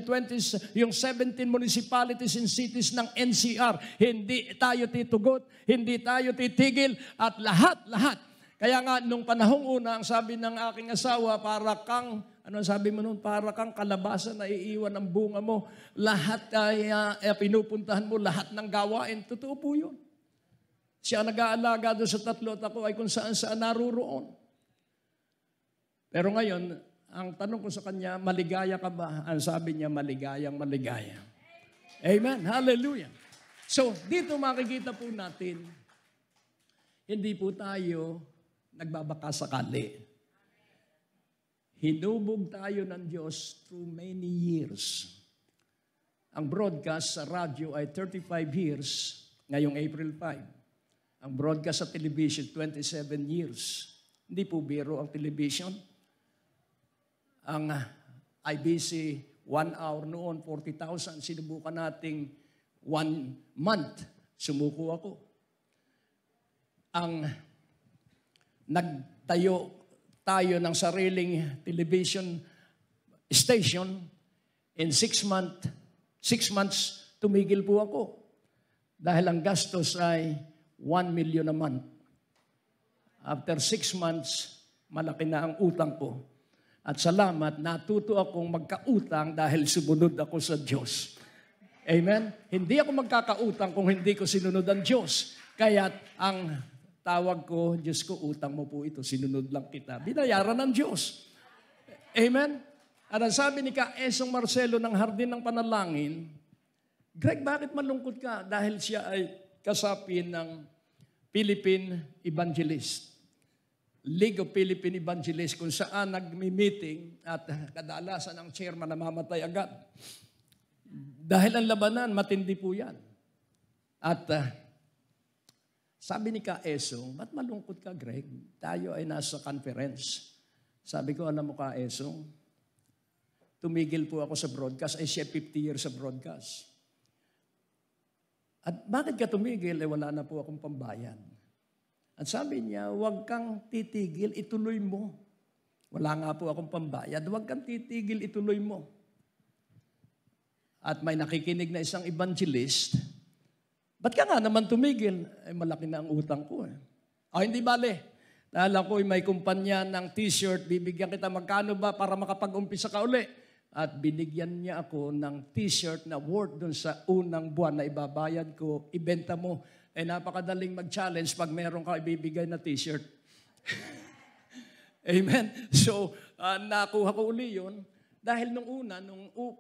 yung 17 municipalities and cities ng NCR. Hindi tayo titugot, hindi tayo titigil, at lahat. Kaya nga, nung panahong una, ang sabi ng aking asawa, para kang kalabasa na iiwan ang bunga mo. Lahat ay pinupuntahan mo, lahat ng gawain. Totoo po yun. Siya nag-aalaga doon sa 3 at ako ay kung saan naruroon. Pero ngayon, ang tanong ko sa kanya, maligaya ka ba? Ang sabi niya, maligaya. Amen. Hallelujah. So, dito makikita po natin, hindi po tayo nagbabaka sakali. Hinubog tayo ng Diyos through many years. Ang broadcast sa radyo ay 35 years, ngayong April 5. Ang broadcast sa television, 27 years. Hindi po biro ang television. Ang IBC, 1 hour noon, 40,000. Sinubukan nating 1 month. Sumuko ako. Ang nagtayo tayo ng sariling television station, in 6 months, tumigil po ako. Dahil ang gastos ay 1 million a month. After 6 months, malaki na ang utang ko. At salamat, natuto akong magkautang dahil sumunod ako sa Diyos. Amen? Hindi ako magkakautang kung hindi ko sinunod ang Diyos. Kaya't ang tawag ko, Diyos ko, utang mo po ito, sinunod lang kita. Binayaran ng Diyos. Amen? At ang sabi ni Esong Marcelo ng Hardin ng Panalangin, Greg, bakit malungkot ka? Dahil siya ay kasapi ng Philippine Evangelist. League of Philippine Evangelists, kung saan nag-meeting at kadalasan ang chairman namamatay agad. Dahil ang labanan, matindi po yan. At sabi ni Ka Esong, ba't malungkot ka, Greg? Tayo ay nasa conference. Sabi ko, alam mo Ka Esong, tumigil po ako sa broadcast. Ay siya 50 years sa broadcast. At bakit ka tumigil? Wala na po akong pambayad. At sabi niya, huwag kang titigil, ituloy mo. Wala nga po akong pambayad, huwag kang titigil, ituloy mo. At may nakikinig na isang evangelist, ba't ka nga naman tumigil? Malaki na ang utang ko. Hindi bale. Dahil ako'y may kumpanya ng t-shirt, bibigyan kita magkano ba para makapag-umpisa ka uli? At binigyan niya ako ng t-shirt na worth dun sa unang buwan na ibabayad ko, ibenta mo. Napakadaling mag-challenge pag meron ka ibibigay na t-shirt. Amen? So, nakuha ko uli yun. Dahil nung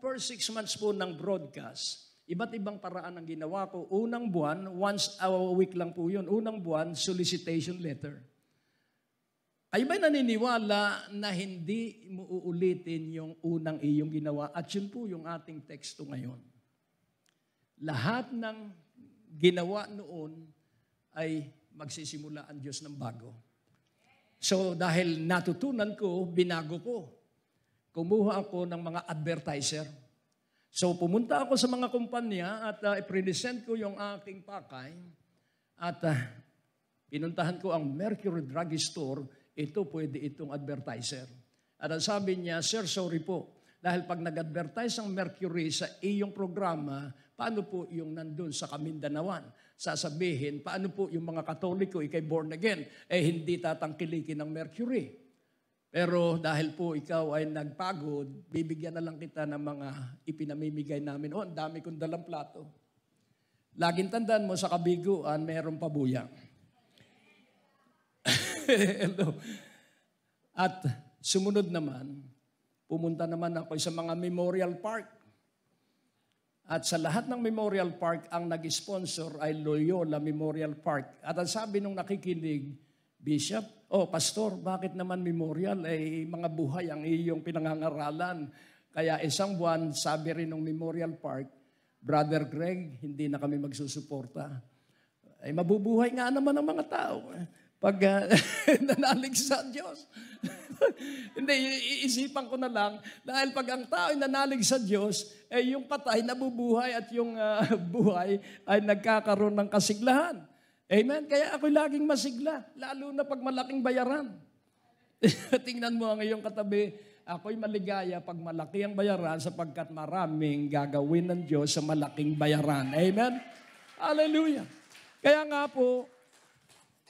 first 6 months po ng broadcast, iba't ibang paraan ang ginawa ko. Unang buwan, once a week lang po yun. Unang buwan, solicitation letter. Kayo ba'y naniniwala na hindi mo uulitin yung unang iyong ginawa? At yun po yung ating teksto ngayon. Lahat ng ginawa noon ay magsisimula ang Diyos ng bago. So dahil natutunan ko, binago ko. Kumuha ako ng mga advertiser. So pumunta ako sa mga kumpanya at i-present ko yung aking pakay at pinuntahan ko ang Mercury Drug Store. Ito pwede itong advertiser. At sabi niya, Sir, sorry po. Dahil pag nag-advertise ang Mercury sa iyong programa, paano po yung nandun sa Kamindanawan? Sasabihin, paano po yung mga Katoliko, ikay born again? Hindi tatangkilikin ng Mercury. Pero dahil po ikaw ay nagpagod, bibigyan na lang kita ng mga ipinamimigay namin. Ang dami kong dalang plato. Laging tandaan mo, sa kabiguan, mayroong pabuya. Hello. At sumunod naman, pumunta naman ako sa mga memorial park. At sa lahat ng memorial park, ang nag-sponsor ay Loyola Memorial Park. At ang sabi nung nakikinig, Bishop, Pastor, bakit naman memorial? Mga buhay ang iyong pinangangaralan. Kaya isang buwan, sabi rin ng memorial park, Brother Greg, hindi na kami magsusuporta. Mabubuhay nga naman ang mga tao. Pag nanalig sa Diyos. Hindi, iisipan ko na lang, dahil pag ang tao ay nanalig sa Diyos, yung patay nabubuhay at yung buhay ay nagkakaroon ng kasiglahan. Amen? Kaya ako'y laging masigla, lalo na pag malaking bayaran. Tingnan mo ang iyong katabi, ako'y maligaya pag malaki ang bayaran sapagkat maraming gagawin ng Diyos sa malaking bayaran. Amen? Hallelujah! Kaya nga po,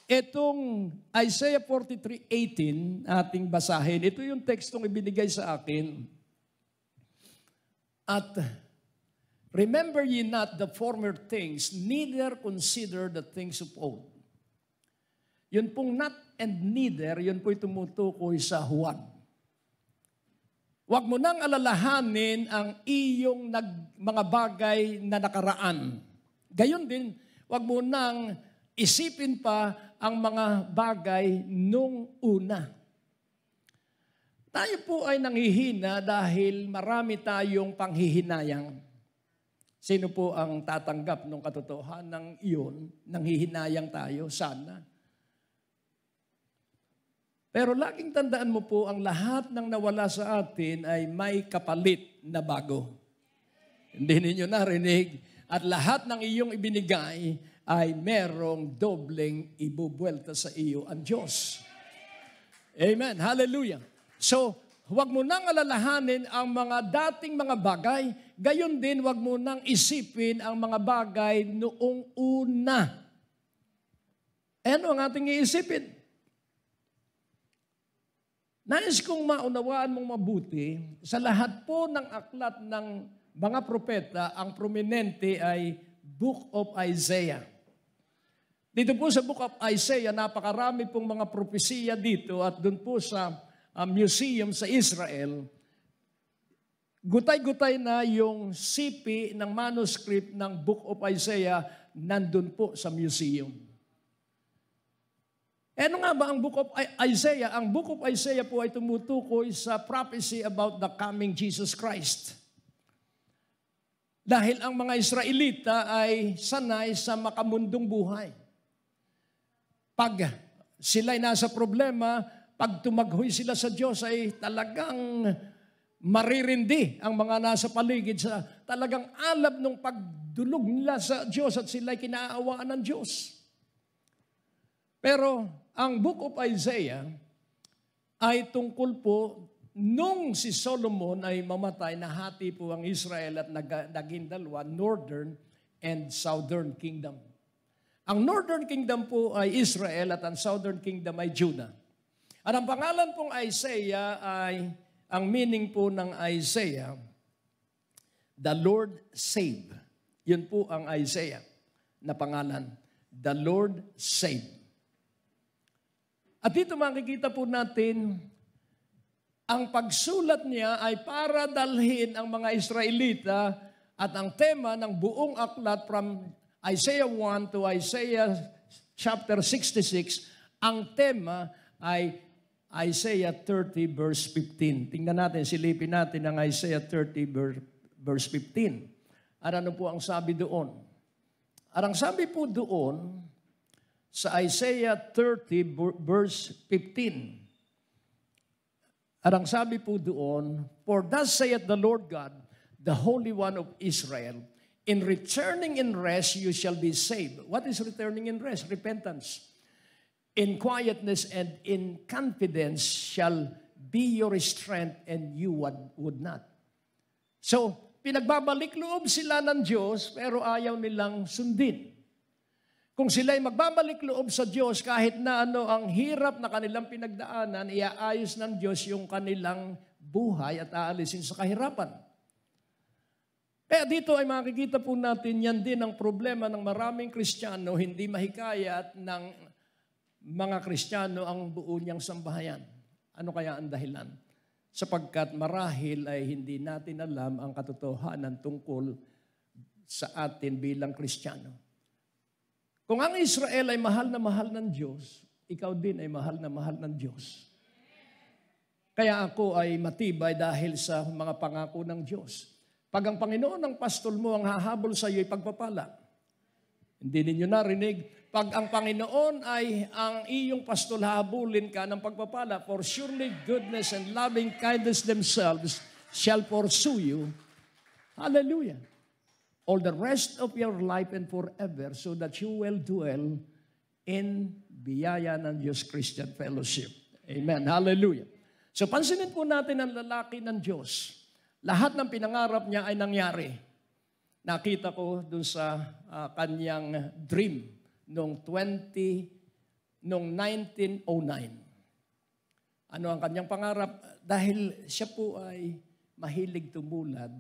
itong Isaiah 43:18 ating basahin, ito yung tekstong ibinigay sa akin. At remember ye not the former things, neither consider the things of old. Yun pong not and neither, yun po'y tumutukoy sa huwag. Huwag mo nang alalahanin ang iyong mga bagay na nakaraan. Gayon din, huwag mo nang isipin pa ang mga bagay nung una. Tayo po ay nanghihina dahil marami tayong panghihinayang. Sino po ang tatanggap ng katotohanan iyon? Nanghihinayang tayo, sana. Pero laging tandaan mo po, ang lahat ng nawala sa atin ay may kapalit na bago. Hindi ninyo narinig. At lahat ng iyong ibinigay ay merong dobleng ibubuelta sa iyo ang Diyos. Amen. Hallelujah. So, huwag mo nang alalahanin ang mga dating mga bagay, gayon din huwag mo nang isipin ang mga bagay noong una. Ano ang ating iisipin? Nais kong maunawaan mong mabuti, sa lahat po ng aklat ng mga propeta, ang prominente ay Book of Isaiah. Dito po sa Book of Isaiah, napakarami pong mga propesiya dito at doon po sa museum sa Israel, gutay-gutay na yung sipi ng manuscript ng Book of Isaiah nandun po sa museum. Ano nga ba ang Book of Isaiah? Ang Book of Isaiah po ay tumutukoy sa prophecy about the coming Jesus Christ. Dahil ang mga Israelita ay sanay sa makamundong buhay. Pag sila'y nasa problema, pag tumaghoy sila sa Diyos ay talagang maririndi ang mga nasa paligid sa talagang alab ng pagdulog nila sa Diyos at sila'y kinaawaan ng Diyos. Pero ang Book of Isaiah ay tungkol po nung si Solomon ay mamatay, nahati po ang Israel at naging dalawa, Northern and Southern Kingdom. Ang Northern Kingdom po ay Israel at ang Southern Kingdom ay Judah. At ang pangalan pong Isaiah ay, ang meaning po ng Isaiah, the Lord save. Yun po ang Isaiah na pangalan, the Lord save. At dito makikita po natin, ang pagsulat niya ay para dalhin ang mga Israelita at ang tema ng buong aklat from Isaiah 1 to Isaiah chapter 66, ang tema ay Isaiah 30 verse 15. Tingnan natin, silipin natin ang Isaiah 30 verse 15. At ano po ang sabi doon? At ang sabi po doon, sa Isaiah 30 verse 15. At ang sabi po doon, for thus saith the Lord God, the Holy One of Israel, in returning in rest you shall be saved. What is returning in rest? Repentance. In quietness and in confidence shall be your strength and you would not. So, pinagbabalik loob sila ng Diyos pero ayaw nilang sundin. Kung sila'y magbabalik loob sa Diyos, kahit na ano ang hirap na kanilang pinagdaanan, iaayos ng Diyos yung kanilang buhay at aalisin sa kahirapan. Kaya dito ay makikita po natin, yan din ang problema ng maraming Kristiyano, hindi mahikayat ng mga Kristiyano ang buo niyang sambahayan. Ano kaya ang dahilan? Sapagkat marahil ay hindi natin alam ang katotohanan tungkol sa atin bilang Kristiyano. Kung ang Israel ay mahal ng Diyos, ikaw din ay mahal ng Diyos. Kaya ako ay matibay dahil sa mga pangako ng Diyos. Pag ang Panginoon ng pastol mo ang hahabol sa iyo ay pagpapala. Hindi ninyo narinig, pag ang Panginoon ay ang iyong pastol hahabulin ka ng pagpapala, for surely goodness and loving kindness themselves shall pursue you. Hallelujah. All the rest of your life and forever so that you will dwell in biyaya ng Diyos Christian Fellowship. Amen. Hallelujah. So pansinin po natin ang lalaki ng Diyos. Lahat ng pinangarap niya ay nangyari. Nakita ko dun sa kanyang dream noong 1909. Ano ang kanyang pangarap? Dahil siya po ay mahilig tumulad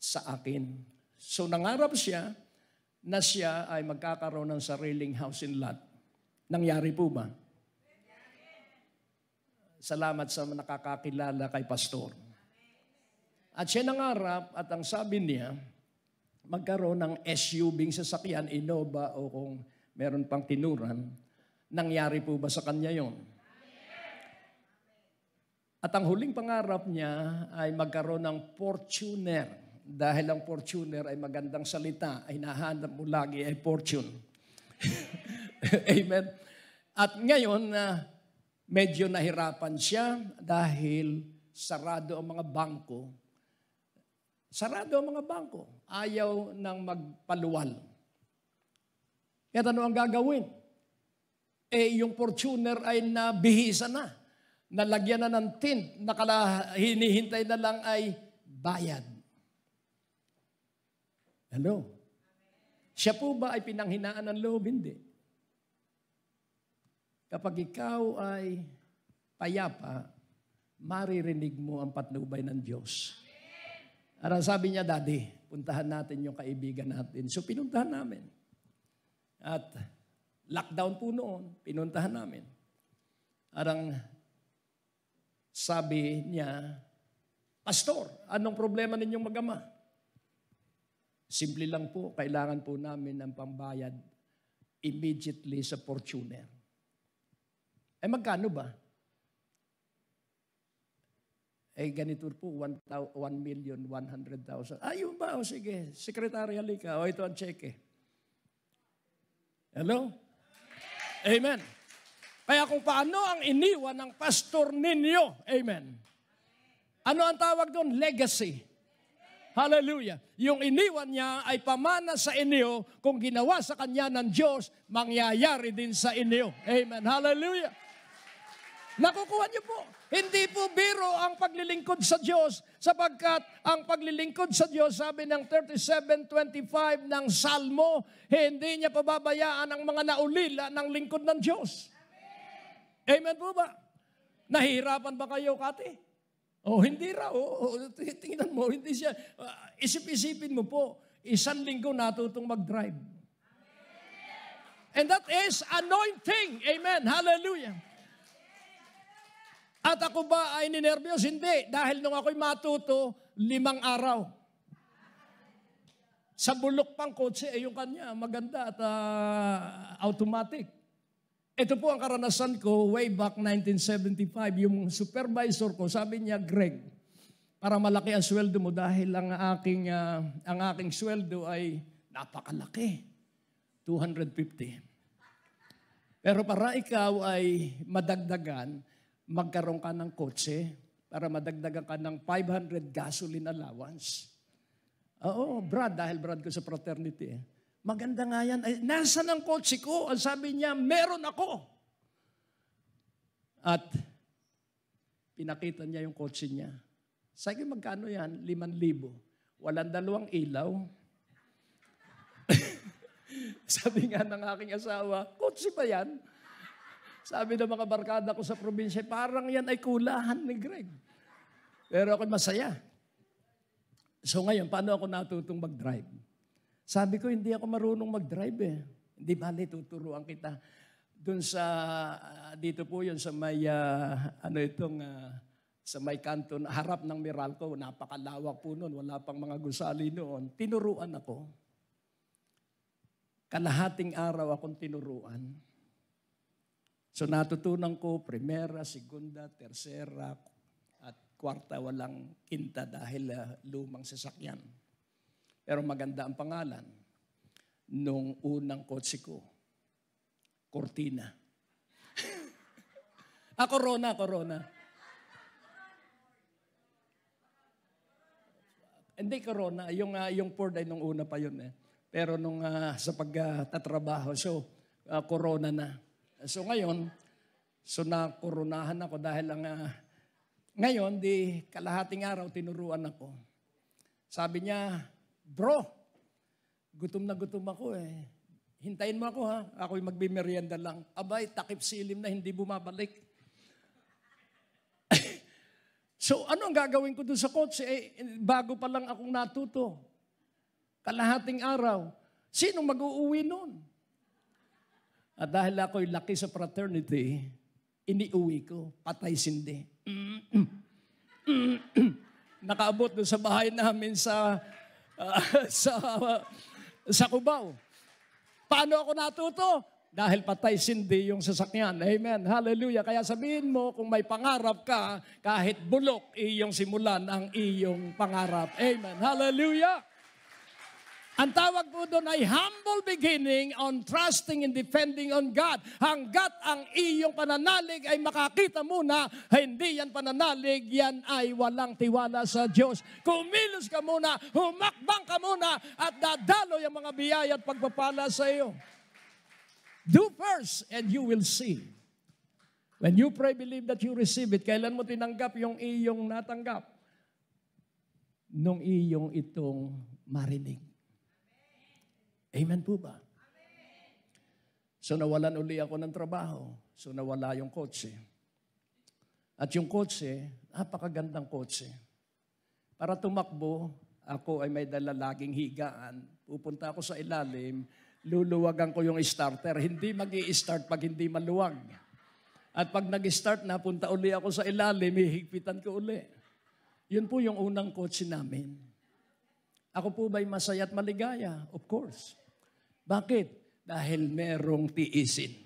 sa akin. So nangarap siya na siya ay magkakaroon ng sariling house and lot. Nangyari po ba? Salamat sa nakakakilala kay pastor. At siya nangarap at ang sabi niya, magkaroon ng SUV sasakyan, Innova o kung meron pang tinuran. Nangyari po ba sa kanya yon? At ang huling pangarap niya ay magkaroon ng Fortuner. Dahil ang Fortuner ay magandang salita, ay nahanap mo lagi ay fortune. Amen. At ngayon, medyo nahirapan siya dahil sarado ang mga bangko. Sarado ang mga bangko. Ayaw nang magpaluwal. Kaya ano ang gagawin? Yung Fortuner ay nabihisa na. Nalagyan na ng tint. Hinihintay na lang ay bayad. Hello? Siya po ba ay pinanghinaan ng loob? Hindi. Kapag ikaw ay payapa, maririnig mo ang patnubay ng Diyos. At ang sabi niya, Daddy, puntahan natin yung kaibigan natin. So pinuntahan namin. At lockdown po noon, pinuntahan namin. At ang sabi niya, Pastor, anong problema ninyong mag-ama? Simple lang po, kailangan po namin ng pambayad immediately sa Fortuner. Magkano ba? Ganito po, 1,100,000. Ayun ba? O sige, Secretary halika. O ito ang cheque. Hello? Amen. Kaya kung paano ang iniwan ng pastor ninyo, amen. Ano ang tawag doon? Legacy. Hallelujah. Yung iniwan niya ay pamana sa inyo, kung ginawa sa kanya ng Diyos, mangyayari din sa inyo. Amen. Hallelujah. Nakukuha niyo po. Hindi po biro ang paglilingkod sa Diyos, sapagkat ang paglilingkod sa Diyos, sabi ng 37:25 ng Salmo, hindi niya pababayaan ang mga naulila ng lingkod ng Diyos. Amen po ba? Nahihirapan ba kayo, Kati? Hindi raw. Tingnan mo, hindi siya. Isip-isipin mo po, 1 linggo natutong mag-drive. And that is anointing. Amen. Hallelujah. At ako ba ay ninervyos? Hindi. Dahil nung ako'y matuto, 5 araw. Sa bulok pang kotse, yung kanya, maganda at automatic. Ito po ang karanasan ko way back 1975. Yung supervisor ko, sabi niya, Greg, para malaki ang sweldo mo dahil ang aking sweldo ay napakalaki, 250. Pero para ikaw ay madagdagan, magkaroon ka ng kotse para madagdagan ka ng 500 gasoline allowance. Oo, Brad, dahil Brad ko sa fraternity. Maganda nga yan. Ay, nasaan ang kotse ko? Ang sabi niya, meron ako. At pinakita niya yung kotse niya. Sabi, magkano yan? 5,000. Walang 2 ilaw. Sabi nga ng aking asawa, kotse ba yan? Sabi ng mga barkada ko sa probinsya, parang yan ay kulahan ni Greg. Pero ako masaya. So ngayon, paano ako natutong mag-drive? Sabi ko, hindi ako marunong mag-drive eh. Hindi bali, tuturuan kita. Doon sa, dito po yun sa may, sa may kanto, harap ng Meralco, napakalawak po noon, wala pang mga gusali noon. Tinuruan ako. Kalahating araw akong tinuruan. So natutunan ko, primera, segunda, tercera, at kwarta, walang kinta dahil lumang sasakyan. Pero maganda ang pangalan nung unang kotse ko. Cortina. Corona. Hindi Corona, yung Ford ay nung una pa yun eh. Pero nung sa pagtatrabaho, so Corona na. So ngayon, nakoronahan ako dahil ngayon, kalahating araw tinuruan ako. Sabi niya, bro, gutom na gutom ako eh. Hintayin mo ako ha, ako'y magbimeryenda lang. Abay, takip silim na hindi bumabalik. So ano ang gagawin ko doon sa kotse? Bago pa lang akong natuto. Kalahating araw. Sinong mag-uuwi noon? At dahil ako'y laki sa fraternity, iniuwi ko, patay sindi. Nakaabot doon sa bahay namin sa Cubao. Paano ako natuto? Dahil patay sindi yung sasakyan. Amen. Hallelujah. Kaya sabihin mo, kung may pangarap ka, kahit bulok, iyong simulan ang iyong pangarap. Amen. Hallelujah. Ang tawag po doon ay humble beginning on trusting and depending on God. Hanggat ang iyong pananalig ay makakita muna, hindi yan pananalig, yan ay walang tiwala sa Diyos. Kumilos ka muna, humakbang ka muna, at dadalo yung mga biyaya at pagpapala sa iyo. Do first and you will see. When you pray, believe that you receive it. Kailan mo tinanggap yung iyong natanggap? Nung iyong itong marinig. Amen po ba? So nawalan uli ako ng trabaho. So nawala yung kotse. At yung kotse, napakagandang kotse. Para tumakbo, ako ay may dala laging higaan. Pupunta ako sa ilalim, luluwagan ko yung starter. Hindi mag-i-start pag hindi maluwag. At pag nag-start, napunta uli ako sa ilalim, hihigpitan ko uli. Yun po yung unang kotse namin. Ako po ba'y masaya at maligaya? Of course. Bakit? Dahil merong tiisin.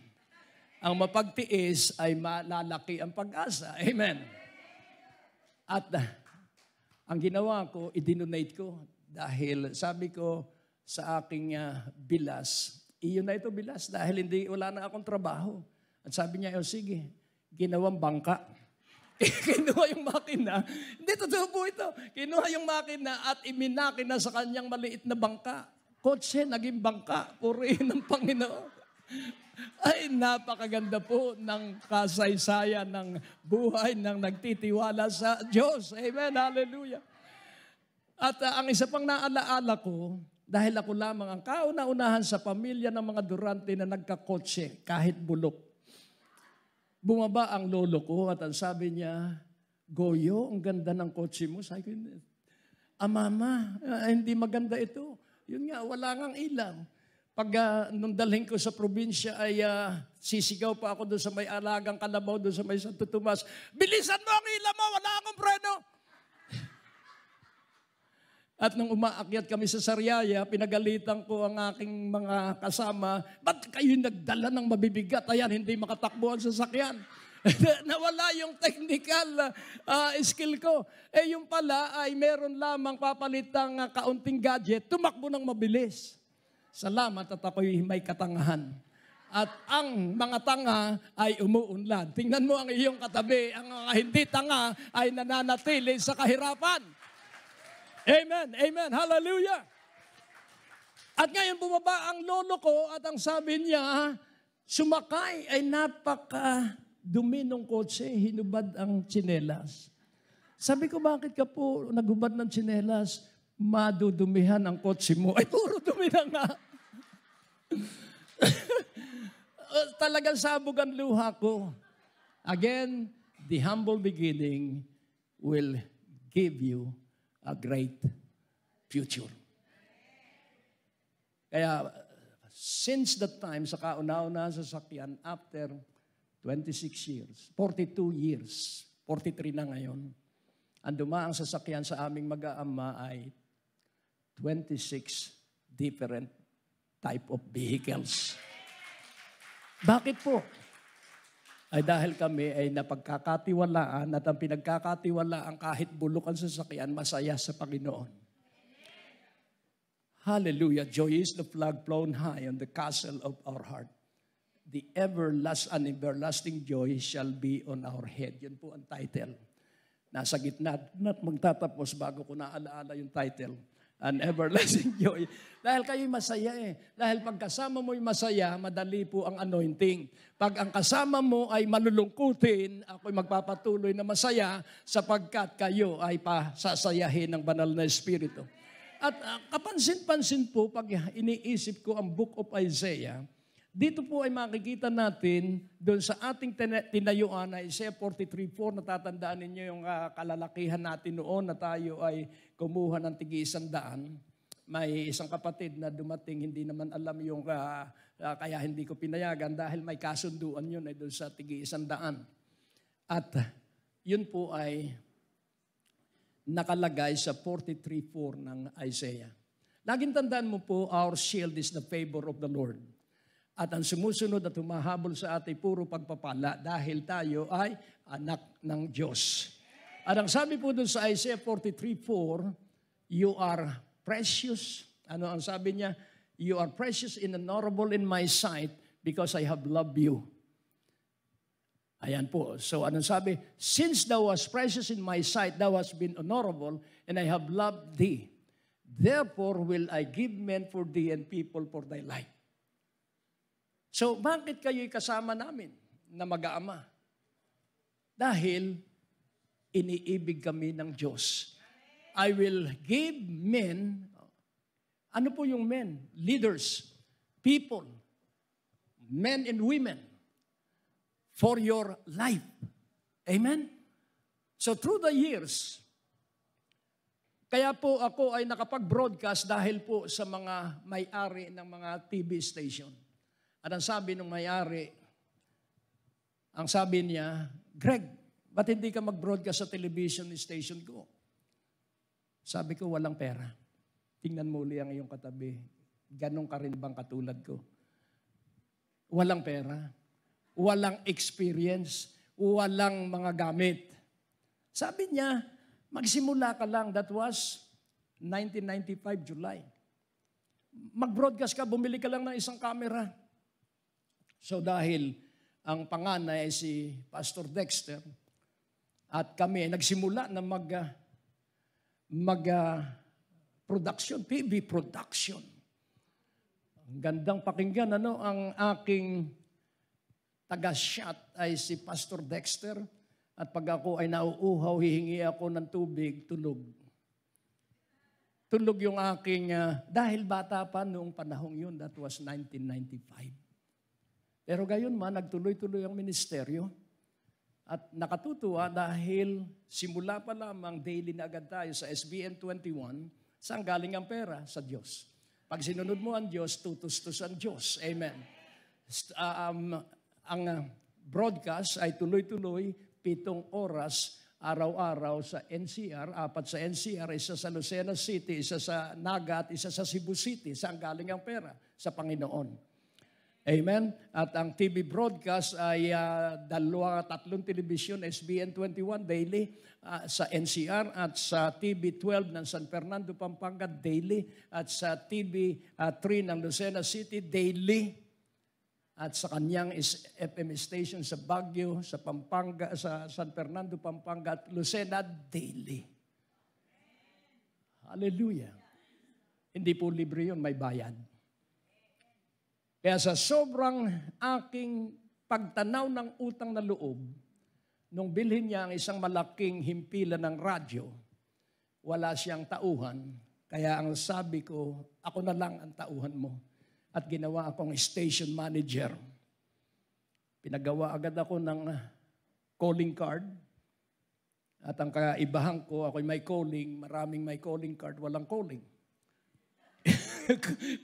Ang mapagtiis ay malalaki ang pag-asa. Amen. At ang ginawa ko, i-donate ko dahil sabi ko sa aking bilas, iyon na ito bilas dahil wala na akong trabaho. At sabi niya, sige, ginawang bangka. Kinuha yung makina. Hindi, totoo po ito. Kinuha yung makina at iminakina sa kanyang maliit na bangka. Kotse, naging bangka. Purihin ng Panginoon. Ay, napakaganda po ng kasaysayan ng buhay ng nagtitiwala sa Diyos. Amen, hallelujah. At ang isa pang naalaala ko, dahil ako lamang ang kauna-unahan sa pamilya ng mga Durante na nagkakotse kahit bulok. Bumaba ang lolo ko at ang sabi niya, Goyo, ang ganda ng kotse mo. Sabi ko, mama, hindi maganda ito. Yun nga, wala ngang ilaw. Pag nung dalhin ko sa probinsya ay sisigaw pa ako doon sa may alagang kalabaw, doon sa may Santo Tomas, bilisan mo ang ilaw mo, wala akong preno. At nung umaakyat kami sa Sariaya, pinagalitan ko ang aking mga kasama, ba't kayo nagdala ng mabibigat? Ayan, hindi makatakbo ang sasakyan. Nawala yung technical skill ko. Yung pala ay meron lamang papalitang kaunting gadget, tumakbo ng mabilis. Salamat at ako'y may katangahan. At ang mga tanga ay umuunlad. Tingnan mo ang iyong katabi, ang mga hindi tanga ay nananatili sa kahirapan. Amen, amen, hallelujah. At ngayon bumaba ang lolo ko at ang sabi niya, sumakay ay napaka-dumi ng kotse, hinubad ang tsinelas. Sabi ko, bakit ka po naghubad ng tsinelas? Madudumihan ang kotse mo. Ay, puro dumi na nga. Talagang sabog ang luha ko. Again, the humble beginning will give you a great future. Kaya, since that time, sa kauna-una sa sakyan, after 26 years, 42 years, 43 na ngayon, ang dumaang sasakyan sa aming mag-aama ay 26 different type of vehicles. Bakit po? Ay dahil kami ay napagkakatiwalaan at ang pinagkakatiwalaan kahit bulok ang sasakyan, masaya sa Panginoon. Hallelujah. Joy is the flag flown high on the castle of our heart. The everlasting joy shall be on our head. Yun po ang title. Nasa gitna at magtatapos bago ko naalaala yung title. An everlasting joy. Dahil kayo'y masaya eh. Dahil pag kasama mo'y masaya, madali po ang anointing. Pag ang kasama mo ay malulungkutin, ako'y magpapatuloy na masaya sapagkat kayo ay pasasayahin ng banal na Espiritu. At kapansin-pansin po, pag iniisip ko ang Book of Isaiah, dito po ay makikita natin doon sa ating tinayuan na Isaiah 43:4, natatandaan ninyo yung kalalakihan natin noon na tayo ay kumuha ng tig-100. May isang kapatid na dumating, hindi naman alam yung kaya hindi ko pinayagan dahil may kasunduan yun ay doon sa tig-100. At yun po ay nakalagay sa 43:4 ng Isaiah. Laging tandaan mo po, our shield is the favor of the Lord. At ang sumusunod at humahabol sa atin puro pagpapala dahil tayo ay anak ng Diyos. At ang sabi po doon sa Isaiah 43:4, you are precious. Ano ang sabi niya? You are precious and honorable in my sight because I have loved you. Ayan po. So anong sabi? Since thou was precious in my sight, thou hast been honorable, and I have loved thee. Therefore will I give men for thee and people for thy life. So bakit kayo'y kasama namin na mag-aama? Dahil iniibig kami ng Diyos. I will give men, ano po yung men? Leaders, people, men and women, for your life. Amen? So through the years, kaya po ako ay nakapag-broadcast dahil po sa mga may-ari ng mga TV station. At ang sabi ng may-ari, ang sabi niya, Greg, ba't hindi ka mag-broadcast sa television station ko? Sabi ko, walang pera. Tingnan mo uli ang iyong katabi. Ganon ka rin bang katulad ko? Walang pera, walang experience, walang mga gamit. Sabi niya, magsimula ka lang. That was 1995, July. Mag-broadcast ka, bumili ka lang ng isang camera. So dahil ang panganay ay si Pastor Dexter at kami nagsimula na mag-production, PB production. Ang gandang pakinggan, ang aking taga-shot ay si Pastor Dexter at pag ako ay nauuhaw, hihingi ako ng tubig, tulog. Tulog yung aking, dahil bata pa noong panahong yun, that was 1995. Pero gayon man, nagtuloy-tuloy ang ministeryo. At nakatutuwa dahil simula pa lamang daily na agad tayo sa SBN 21, saan galing ang pera? Sa Diyos. Pag sinunod mo ang Diyos, tutustos ang Diyos. Amen. Ang broadcast ay tuloy-tuloy, 7 oras, araw-araw sa NCR, 4 sa NCR, isa sa Lucena City, isa sa Naga at isa sa Cebu City. Saan galing ang pera? Sa Panginoon. Amen? At ang TV broadcast ay 2-3 television, SBN 21 daily sa NCR at sa TV 12 ng San Fernando, Pampanga daily at sa TV 3 ng Lucena City daily at sa kanyang FM station sa Baguio, sa Pampanga, sa San Fernando, Pampanga at Lucena daily. Hallelujah. Hindi po libre yun, may bayad. Kaya sa sobrang aking pagtanaw ng utang na loob, nung bilhin niya ang isang malaking himpilan ng radyo, wala siyang tauhan. Kaya ang sabi ko, ako na lang ang tauhan mo. At ginawa akong station manager. Pinagawa agad ako ng calling card. At ang kaibahan ko, ako'y may calling, maraming may calling card, walang calling.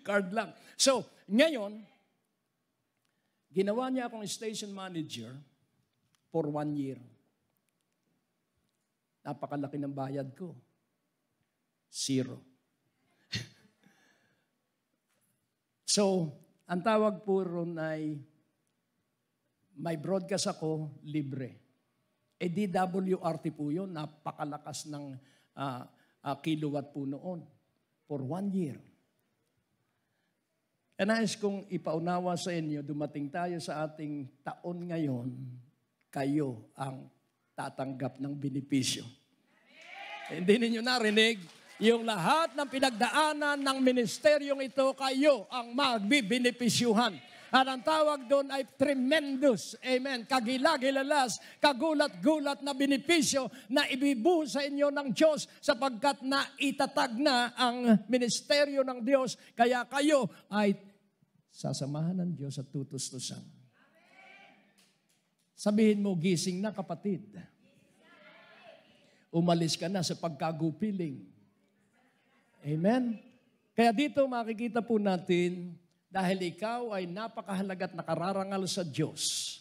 Card lang. So, ngayon, ginawa niya akong station manager for 1 year. Napakalaki ng bayad ko. 0. So, ang tawag po ron ay may broadcast ako, libre. DWRT po yun, napakalakas ng kilowatt po noon for 1 year. Nais kong ipaunawa sa inyo, dumating tayo sa ating taon ngayon, kayo ang tatanggap ng benepisyo. Hindi ninyo narinig, yung lahat ng pinagdaanan ng ministeryong ito, kayo ang magbibenepisyuhan. At ang tawag doon ay tremendous, amen, kagilagilalas, kagulat-gulat na benepisyo na ibibuhos sa inyo ng Diyos sapagkat na itatag na ang ministeryo ng Diyos. Kaya kayo ay sasamahan ng Diyos at tutustusan. Sabihin mo, gising na kapatid. Umalis ka na sa pagkagupiling. Amen? Kaya dito makikita po natin, dahil ikaw ay napakahalaga at nakararangal sa Diyos.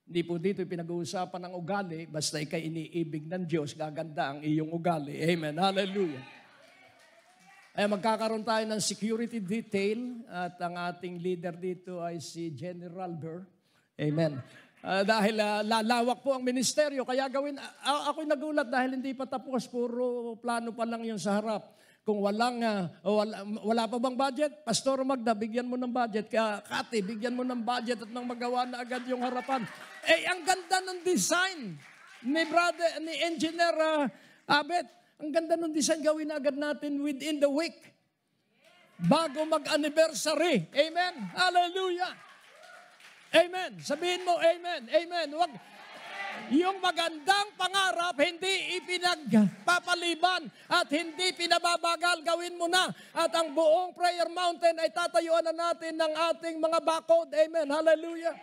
Hindi po dito pinag-uusapan ng ugali, basta ikay iniibig ng Diyos, gaganda ang iyong ugali. Amen? Hallelujah. Ay magkakaroon tayo ng security detail at ang ating leader dito ay si General Burr. Amen. Dahil lalawak po ang ministeryo, kaya ako'y nagulat dahil hindi pa tapos, puro plano pa lang yung sa harap. Kung wala pa bang budget, Pastor Magda, bigyan mo ng budget. Kaya Kati, bigyan mo ng budget at nang magawa na agad yung harapan. Ang ganda ng design ni Engineer Abet. Ang ganda ng design, gawin na agad natin within the week. Bago mag-anniversary. Amen. Hallelujah. Amen. Sabihin mo, amen. Amen. Yung magandang pangarap, hindi ipinagpapaliban at hindi pinababagal, gawin mo na. At ang buong prayer mountain ay tatayuan na natin ng ating mga bakod. Amen. Hallelujah.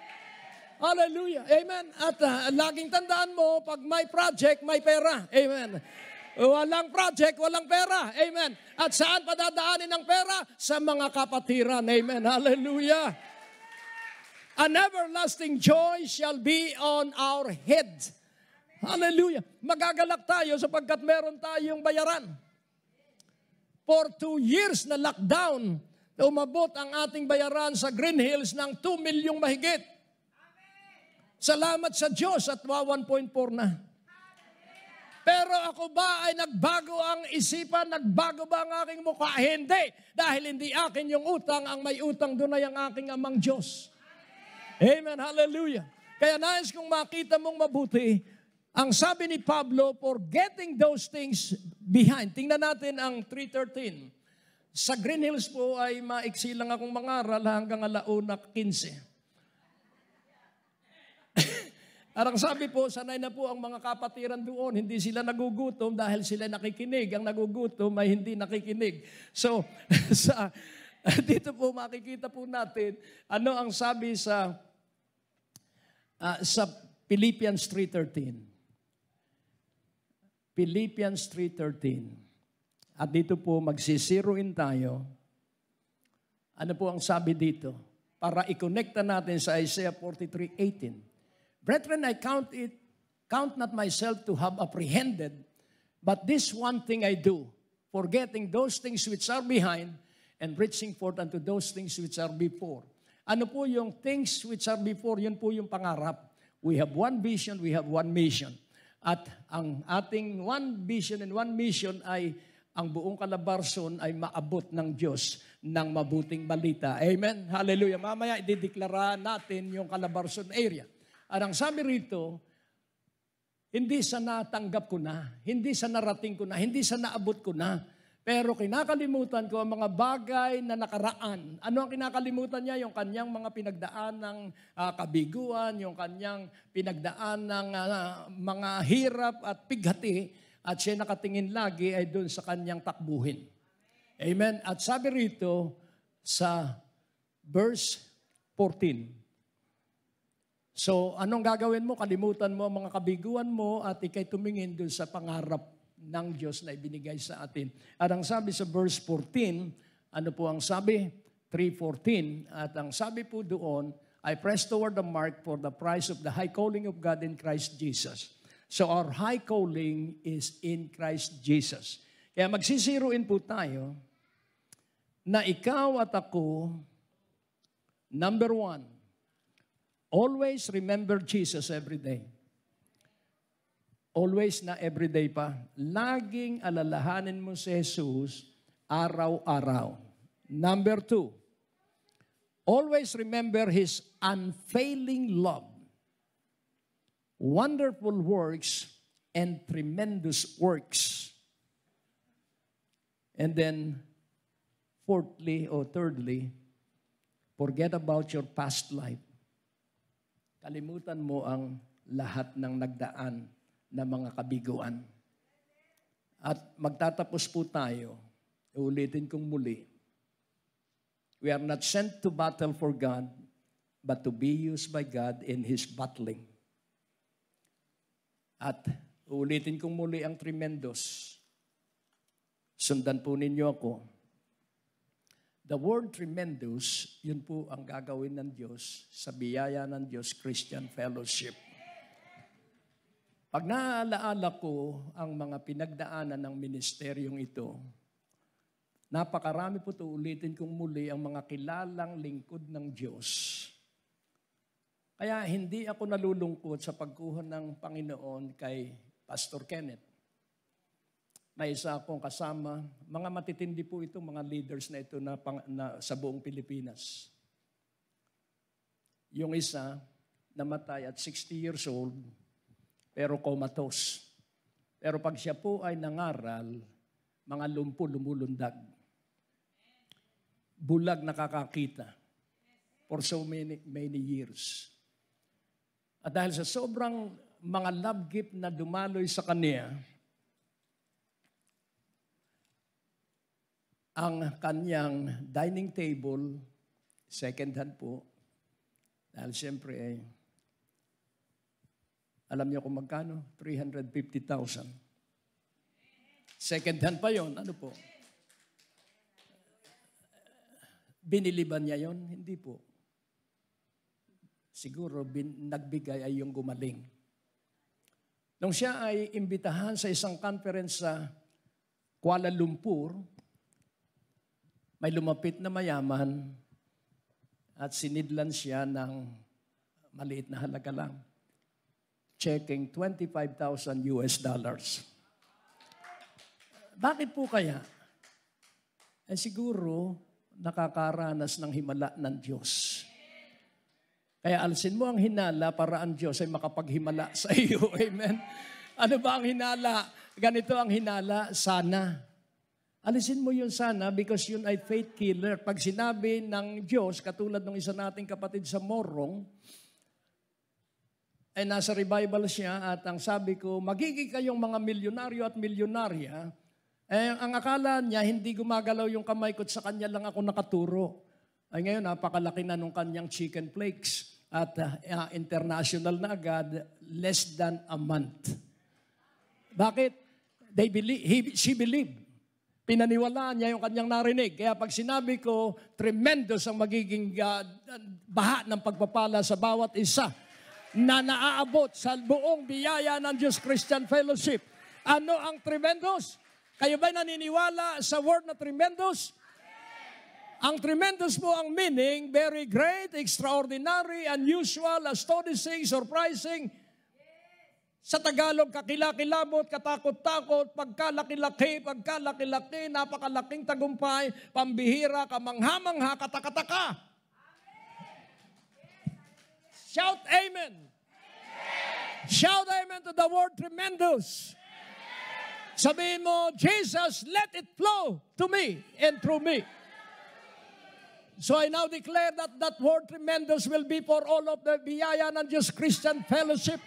Hallelujah. Amen. At laging tandaan mo, pag may project, may pera. Amen. Walang project, walang pera. Amen. At saan padadaanin ang pera? Sa mga kapatiran. Amen. Hallelujah. An everlasting joy shall be on our head. Hallelujah. Magagalak tayo sapagkat meron tayong bayaran. for 2 years na lockdown, umabot ang ating bayaran sa Green Hills ng 2 milyong mahigit. Salamat sa Diyos at 1.4 na. Pero ako ba ay nagbago ang isipan? Nagbago ba ang aking mukha? Hindi. Dahil hindi akin yung utang, ang may utang doon ay ang aking amang Diyos. Amen. Hallelujah. Kaya nais kong makita mong mabuti, ang sabi ni Pablo, forgetting those things behind. Tingnan natin ang 3:13. Sa Green Hills po ay maiksi lang akong mangaral hanggang 1:15. Arang sabi po, sanay na po ang mga kapatiran doon. Hindi sila nagugutom dahil sila nakikinig. Ang nagugutom ay hindi nakikinig. So, dito po makikita po natin ano ang sabi sa Philippians 3:13. Philippians 3:13. At dito po magsisiruin tayo. Ano po ang sabi dito? Para i-connecta natin sa Isaiah 43:18. Brethren, I count not myself to have apprehended, but this one thing I do, forgetting those things which are behind and reaching forth unto those things which are before. Ano po yung things which are before? Yun po yung pangarap. We have one vision, we have one mission. At ang ating one vision and one mission ay ang buong Calabarzon ay maabot ng Diyos ng mabuting balita. Amen? Hallelujah. Mamaya idideklara natin yung Calabarzon area. At ang sabi rito, hindi sa natanggap ko na, hindi sa narating ko na, hindi sa naabot ko na, pero kinakalimutan ko ang mga bagay na nakaraan. Ano ang kinakalimutan niya? Yung kanyang mga pinagdaan ng kabiguan, yung kanyang pinagdaan ng mga hirap at pighati, at siya nakatingin lagi ay doon sa kanyang takbuhin. Amen? At sabi rito sa verse 14, so, anong gagawin mo? Kalimutan mo ang mga kabiguan mo at ikay tumingin dun sa pangarap ng Diyos na ibinigay sa atin. At ang sabi sa verse 14, ano po ang sabi? 3:14. At ang sabi po doon, I press toward the mark for the prize of the high calling of God in Christ Jesus. So, our high calling is in Christ Jesus. Kaya magsisiruin po tayo na ikaw at ako, number 1, always remember Jesus every day. Always na everyday pa. Laging alalahanin mo si Jesus araw-araw. Number 2, always remember His unfailing love, wonderful works, and tremendous works. And then, fourthly or thirdly, forget about your past life. Kalimutan mo ang lahat ng nagdaan na mga kabiguan. At magtatapos po tayo, ulitin kong muli, we are not sent to battle for God, but to be used by God in His battling. At ulitin kong muli ang tremendous. Sundan po ninyo ako. The word tremendous, yun po ang gagawin ng Diyos sa biyaya ng Diyos Christian Fellowship. Pag naalaala ko ang mga pinagdaanan ng ministeryong ito, napakarami po ito, ulitin kong muli ang mga kilalang lingkod ng Diyos. Kaya hindi ako nalulungkot sa pagkuha ng Panginoon kay Pastor Kenneth. May isa akong kasama, mga matitindi po itong mga leaders na ito na sa buong Pilipinas. Yung isa, namatay at 60 years old, pero comatose. Pero pag siya po ay nangaral, mga lumulundag. Bulag nakakakita for so many years. At dahil sa sobrang mga love gift na dumaloy sa kanya, ang kanyang dining table, second hand po, dahil siyempre alam niyo kung magkano? 350,000. Second hand pa yon, ano po? Binili ba niya yon? Hindi po. Siguro nagbigay ay yung gumaling. Nung siya ay imbitahan sa isang conference sa Kuala Lumpur, may lumapit na mayaman at sinidlan siya ng maliit na halaga lang. Checking $25,000. Bakit po kaya? Siguro nakakaranas ng himala ng Diyos. Kaya alisin mo ang hinala para ang Diyos ay makapaghimala sa iyo. Amen? Ano ba ang hinala? Ganito ang hinala, sana. Alisin mo yun sana because yun ay faith killer. Pag sinabi ng Diyos, katulad ng isa nating kapatid sa Morong, ay nasa revival siya at ang sabi ko, magiging kayong mga milyonaryo at milyonarya. Ang akala niya, hindi gumagalaw yung kamay ko at sa kanya lang ako nakaturo. Ay ngayon, napakalaki na nung kanyang chicken flakes at international na agad, less than a month. Bakit? She believed. Pinaniwalaan niya yung kanyang narinig. Kaya pag sinabi ko, tremendous ang magiging baha ng pagpapala sa bawat isa na naaabot sa buong biyaya ng Diyos Christian Fellowship. Ano ang tremendous? Kayo ba'y naniniwala sa word na tremendous? Ang tremendous po ang meaning, very great, extraordinary, unusual, astonishing, surprising. Sa Tagalog, kakilakilabot, katakot-takot, pagkalaki-laki, napakalaking tagumpay, pambihira, kamangha-mangha, katakataka. Shout amen. Shout amen to the word tremendous. Sabihin mo, Jesus, let it flow to me and through me. So I now declare that word tremendous will be for all of the biyaya ng Diyos Christian Fellowship,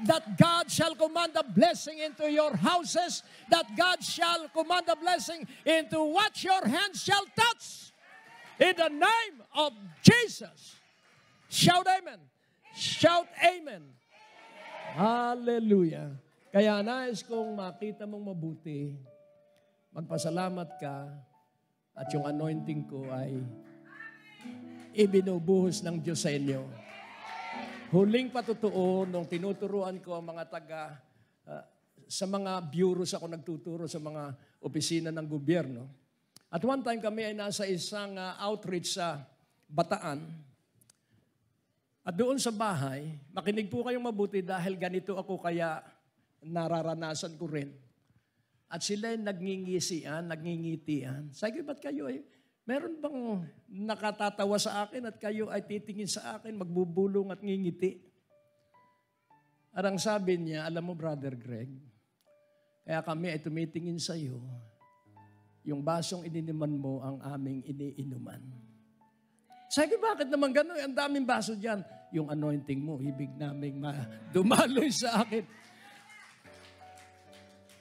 that God shall command a blessing into your houses, that God shall command a blessing into what your hands shall touch. In the name of Jesus. Shout amen. Shout amen. Hallelujah. Kaya nais kong makita mong mabuti, magpasalamat ka, at yung anointing ko ay ibinubuhos ng Diyos sa inyo. Huling patutuo, nung tinuturuan ko ang mga sa mga bureaus ako nagtuturo sa mga opisina ng gobyerno. At one time kami ay nasa isang outreach sa Bataan. At doon sa bahay, makinig po kayong mabuti dahil ganito ako kaya nararanasan ko rin. At sila ay nagngingitian. Sabi ko, ba't kayo meron bang nakatatawa sa akin at kayo ay titingin sa akin, magbubulong at ngingiti? At ang sabi niya, alam mo, Brother Greg, kaya kami ay tumitingin sa iyo, yung basong ininuman mo ang aming iniinuman. Sabi ko, bakit naman gano'n? Ang daming baso dyan. Yung anointing mo, ibig naming dumaloy sa akin.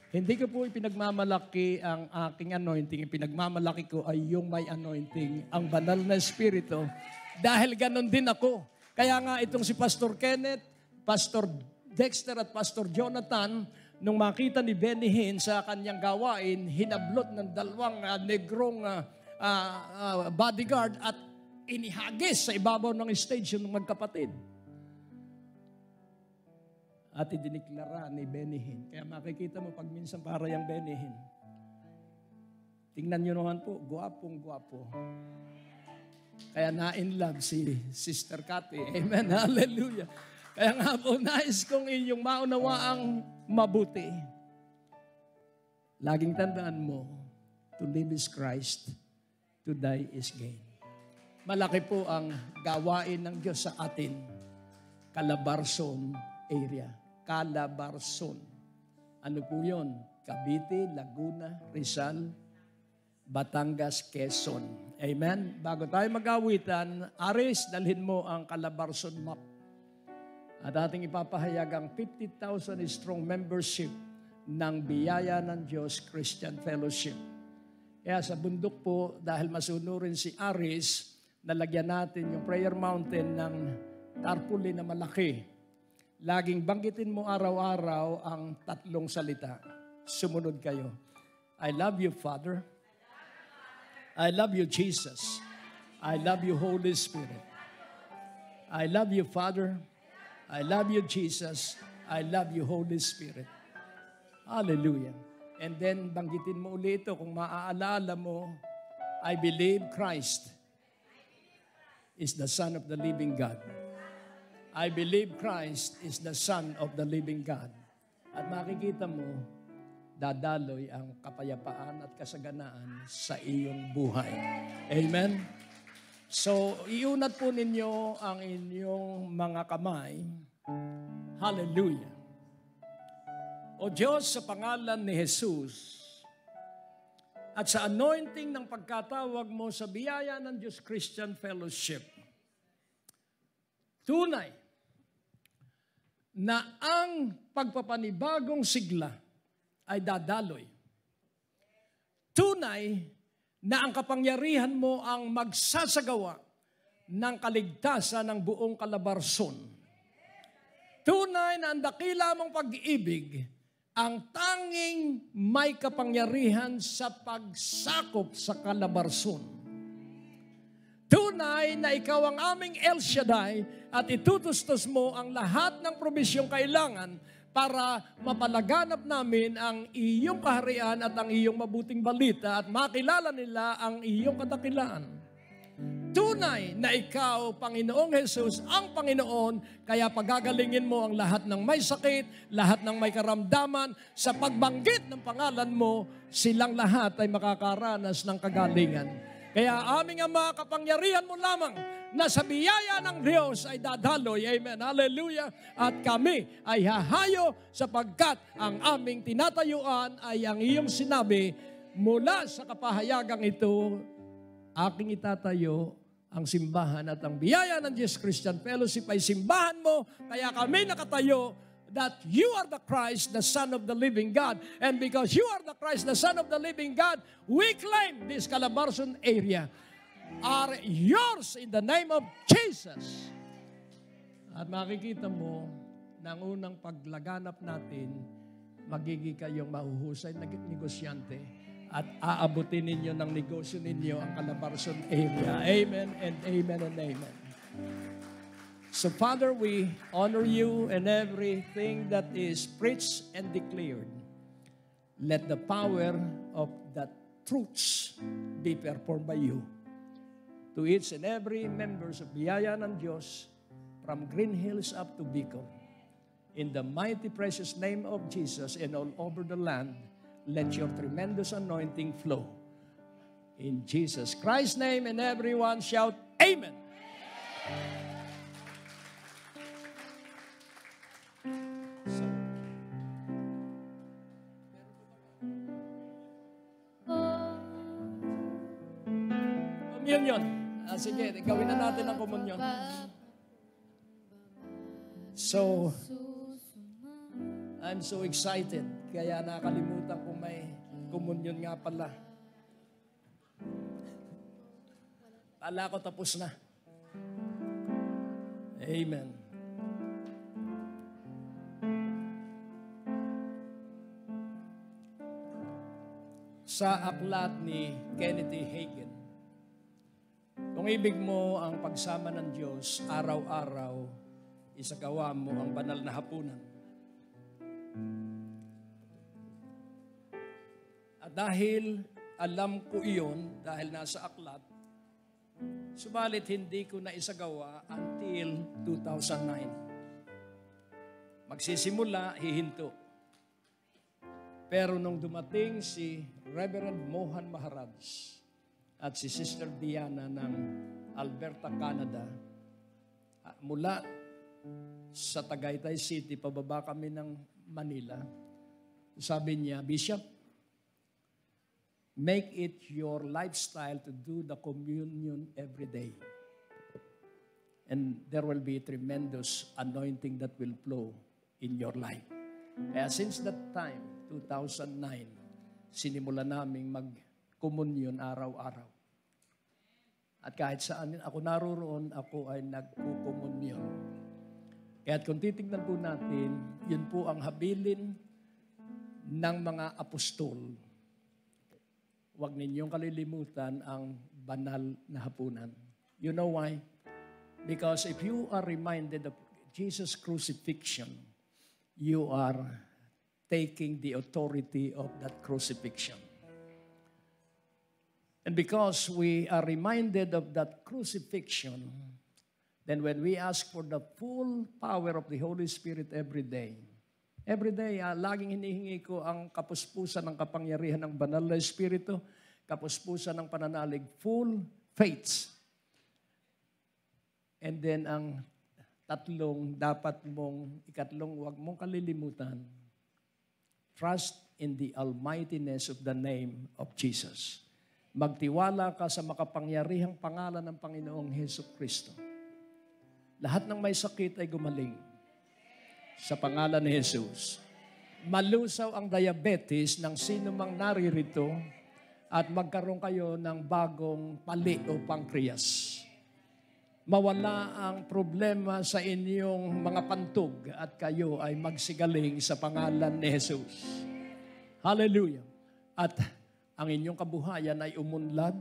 Hindi ko po ipinagmamalaki ang aking anointing. Ipinagmamalaki ko ay yung may anointing, ang banal na espiritu. Dahil ganon din ako. Kaya nga itong si Pastor Kenneth, Pastor Dexter at Pastor Jonathan, nung makita ni Benny Hinn sa kanyang gawain, hinablot ng dalawang negrong bodyguard at inihagis sa ibabaw ng stage yung magkapatid. At idiniklara ni Benny Hinn. Kaya makikita mo pag minsan para yung Benny Hinn. Tingnan nyo naman po, guwapong-guwapo. Kaya na-in love si Sister Cathy. Amen, hallelujah. Kaya nga po, nais kong inyong maunawaang mabuti. Laging tandaan mo, to live is Christ, to die is gain. Malaki po ang gawain ng Diyos sa atin. Calabarzon area. Calabarzon. Ano po yun? Cavite, Laguna, Rizal, Batangas, Quezon. Amen? Bago tayo mag-awitan, Aris, dalhin mo ang Calabarzon map. At ating ipapahayag ang 50,000 strong membership ng Biyaya ng Diyos Christian Fellowship. Kaya sa bundok po, dahil masunurin si Aris, nalagyan natin yung prayer mountain ng tarpaulin na malaki. Laging banggitin mo araw-araw ang 3 salita. Sumunod kayo. I love you, Father. I love you, Jesus. I love you, Holy Spirit. I love you, Father. I love you, Jesus. I love you, Holy Spirit. Hallelujah. And then, banggitin mo ulit ito kung maaalala mo I believe Christ is the Son of the living God. I believe Christ is the Son of the living God. At makikita mo, dadaloy ang kapayapaan at kasaganaan sa iyong buhay. Amen? So, iunat po ninyo ang inyong mga kamay. Hallelujah. O Diyos, sa pangalan ni Jesus, at sa anointing ng pagkatawag mo sa biyaya ng Diyos Christian Fellowship, tunay na ang pagpapanibagong sigla ay dadaloy. Tunay na ang kapangyarihan mo ang magsasagawa ng kaligtasan ng buong Calabarzon. Tunay na ang dakila mong pag-ibig ang tanging may kapangyarihan sa pagsakop sa Calabarzon. Tunay na ikaw ang aming El Shaddai at itutustos mo ang lahat ng probisyong kailangan para mapalaganap namin ang iyong kaharian at ang iyong mabuting balita at makilala nila ang iyong kadakilaan. Tunay na ikaw, Panginoong Jesus, ang Panginoon, kaya pagagalingin mo ang lahat ng may sakit, lahat ng may karamdaman, sa pagbanggit ng pangalan mo, silang lahat ay makakaranas ng kagalingan. Kaya aming Ama, kapangyarihan mo lamang na sa biyaya ng Diyos ay dadaloy. Amen. Hallelujah. At kami ay hahayo sapagkat ang aming tinatayuan ay ang iyong sinabi mula sa kapahayagang ito, aking itatayo ang simbahan at ang biyaya ng Diyos Christian Fellowship ay simbahan mo, kaya kami nakatayo that you are the Christ, the Son of the living God. And because you are the Christ, the Son of the living God, we claim this Calabarzon area are yours in the name of Jesus. At makikita mo, nang unang paglaganap natin, magiging kayong mahuhusay na negosyante at aabutin ninyo ng negosyo ninyo ang Calabarzon area. Amen and amen and amen. So Father, we honor you in everything that is preached and declared. Let the power of the truths be performed by you to each and every members of Biyaya ng Diyos from Green Hills up to Bicol. In the mighty precious name of Jesus and all over the land, let your tremendous anointing flow. In Jesus Christ's name, and everyone shout, Amen. Communion. Sige, gawin na natin ang communion. So, I'm so excited. Kaya nakalimutan kung may communion nga pala. Kala ko tapos na. Amen. Sa aklat ni Kenneth Hagin, kung ibig mo ang pagsama ng Diyos, araw-araw, isagawa mo ang banal na hapunan. At dahil alam ko iyon, dahil nasa aklat, subalit hindi ko na isagawa until 2009. Magsisimula, hihinto. Pero nung dumating si Reverend Mohan Maharaj at si Sister Diana ng Alberta, Canada, mula sa Tagaytay City, pababa kami ng Manila, sabi niya, Bishop, make it your lifestyle to do the communion every day. And there will be a tremendous anointing that will flow in your life. Kaya since that time, 2009, sinimula naming mag-communion araw-araw. At kahit saan ako naroon, ako ay nagkukomunyon. Kaya kung titignan po natin, yun po ang habilin ng mga apostol. Huwag ninyong kalilimutan ang banal na hapunan. You know why? Because if you are reminded of Jesus' crucifixion, you are taking the authority of that crucifixion. And because we are reminded of that crucifixion, then when we ask for the full power of the Holy Spirit every day, laging hinihingi ko ang kapuspusan ng kapangyarihan ng banal na Espiritu, kapuspusan ng pananalig, full faith. And then ang ikatlong, huwag mong kalilimutan, trust in the almightiness of the name of Jesus. Magtiwala ka sa makapangyarihang pangalan ng Panginoong Hesus Kristo. Lahat ng may sakit ay gumaling sa pangalan ni Jesus. Malusaw ang diabetes ng sino mang naririto at magkaroon kayo ng bagong pali o pancreas. Mawala ang problema sa inyong mga pantog at kayo ay magsigaling sa pangalan ni Jesus. Hallelujah. At ang inyong kabuhayan ay umunlad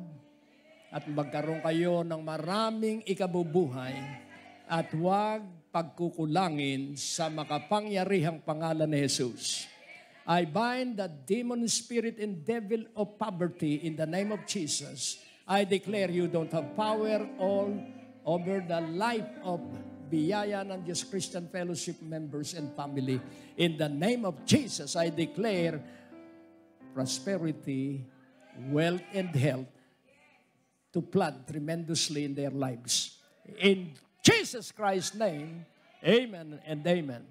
at magkaroon kayo ng maraming ikabubuhay at huwag pagkukulangin sa makapangyarihang pangalan ni Jesus. I bind the demon spirit and devil of poverty in the name of Jesus. I declare you don't have power all over the life of Biyaya ng Diyos Christian Fellowship members and family. In the name of Jesus, I declare prosperity, wealth, and health to flood tremendously in their lives. In Jesus Christ's name, amen and amen.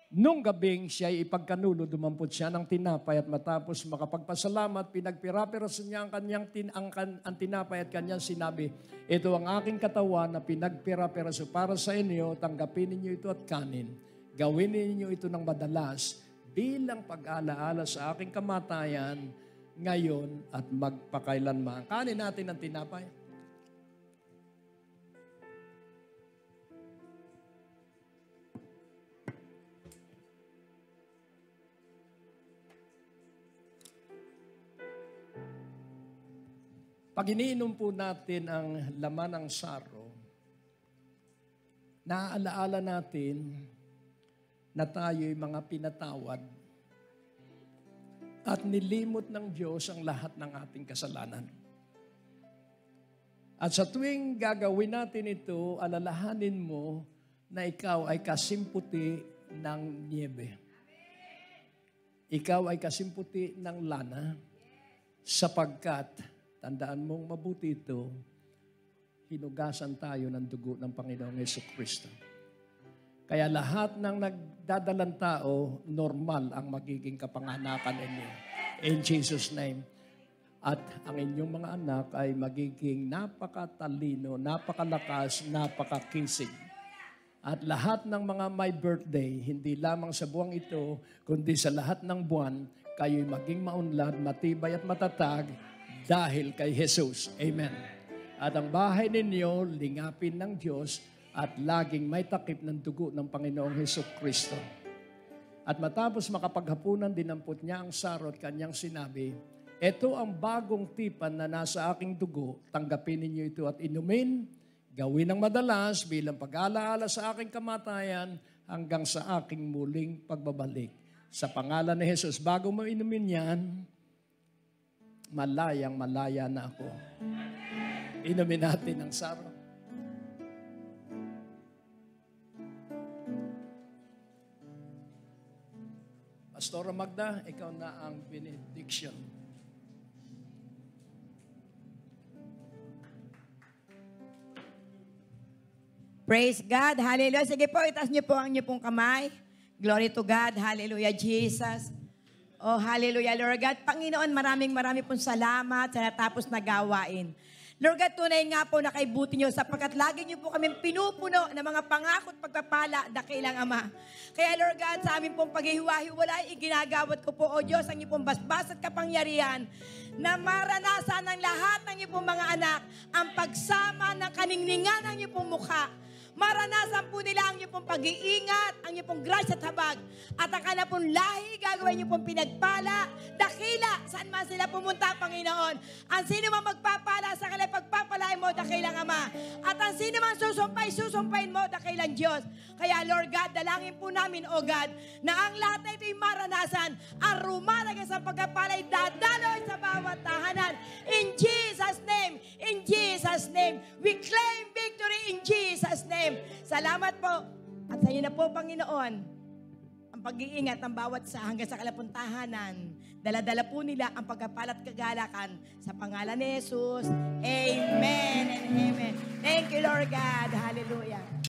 Nung gabing siya ipagkanulo, dumampot siya ng tinapay at matapos makapagpasalamat, pinagpira-piraso niya ang tinapay at kanyang sinabi, ito ang aking katawan na pinagpira-piraso para sa inyo, tanggapin ninyo ito at kanin. Gawin ninyo ito ng madalas bilang pag-alaala sa aking kamatayan ngayon at magpakailanman. Kanin natin ang tinapay. Pag iniinom po natin ang laman ng saro, naaalaala natin na tayo'y mga pinatawad at nilimot ng Diyos ang lahat ng ating kasalanan. At sa tuwing gagawin natin ito, alalahanin mo na ikaw ay kasimputi ng niebe. Ikaw ay kasimputi ng lana sapagkat tandaan mong mabuti ito, hinugasan tayo ng dugo ng Panginoong Jesucristo. Kaya lahat ng nagdadalang tao, normal ang magiging kapanganakan ninyo. In Jesus' name. At ang inyong mga anak ay magiging napakatalino, napakalakas, napakakisig. At lahat ng mga may birthday, hindi lamang sa buwang ito, kundi sa lahat ng buwan, kayo'y maging maunlad, matibay at matatag, dahil kay Jesus. Amen. At ang bahay ninyo, lingapin ng Diyos at laging may takip ng dugo ng Panginoong Jesucristo. At matapos makapaghapunan, dinampot niya ang saro at kanyang sinabi, ito ang bagong tipan na nasa aking dugo, tanggapin ninyo ito at inumin, gawin ng madalas bilang pag-alaala sa aking kamatayan hanggang sa aking muling pagbabalik. Sa pangalan ni Jesus, bago mo inumin yan, malayang-malaya na ako. Inumin natin ang saro. Pastora Magda, ikaw na ang benediction. Praise God. Hallelujah. Sige po, itaas niyo po ang niyo pong kamay. Glory to God. Hallelujah, Jesus. Oh, hallelujah, Lord God. Panginoon, maraming pong salamat sa natapos na gawain. Lord God, tunay nga po na kaibuti niyo sapagkat lagi niyo po kami pinupuno ng mga pangako at pagpapala dakilang Ama. Kaya Lord God, sa aming pong paghihiwa-hiwalay, iginagawad ko po, O Diyos, ang iyong pong basbas at kapangyarihan na maranasan ng lahat ng iyong pong mga anak ang pagsama ng kaningningan ng iyong pong mukha. Maranasan po nila ang iyong pong pag-iingat, ang iyong pong grasya at habag. At ang kanila pong lahi, gagawin iyong pong pinagpala, dakila, saan man sila pumunta, Panginoon. Ang sino man magpapala sa kanila, pagpapalain mo, dakilang Ama. At ang sino man susumpain mo, dakilang Diyos. Kaya Lord God, dalangin po namin, O God, na ang lahat na ito'y maranasan, ang rumalagas ang pagpapala'y dadaloy sa bawat tahanan. In Jesus' name. We claim victory in Jesus' name. Salamat po. At sa iyo na po, Panginoon, ang pag-iingat ng bawat sa hanggang sa kalapuntahanan. Dala-dala po nila ang pagkapalat kagalakan sa pangalan ni Jesus. Amen and amen. Thank you, Lord God. Hallelujah.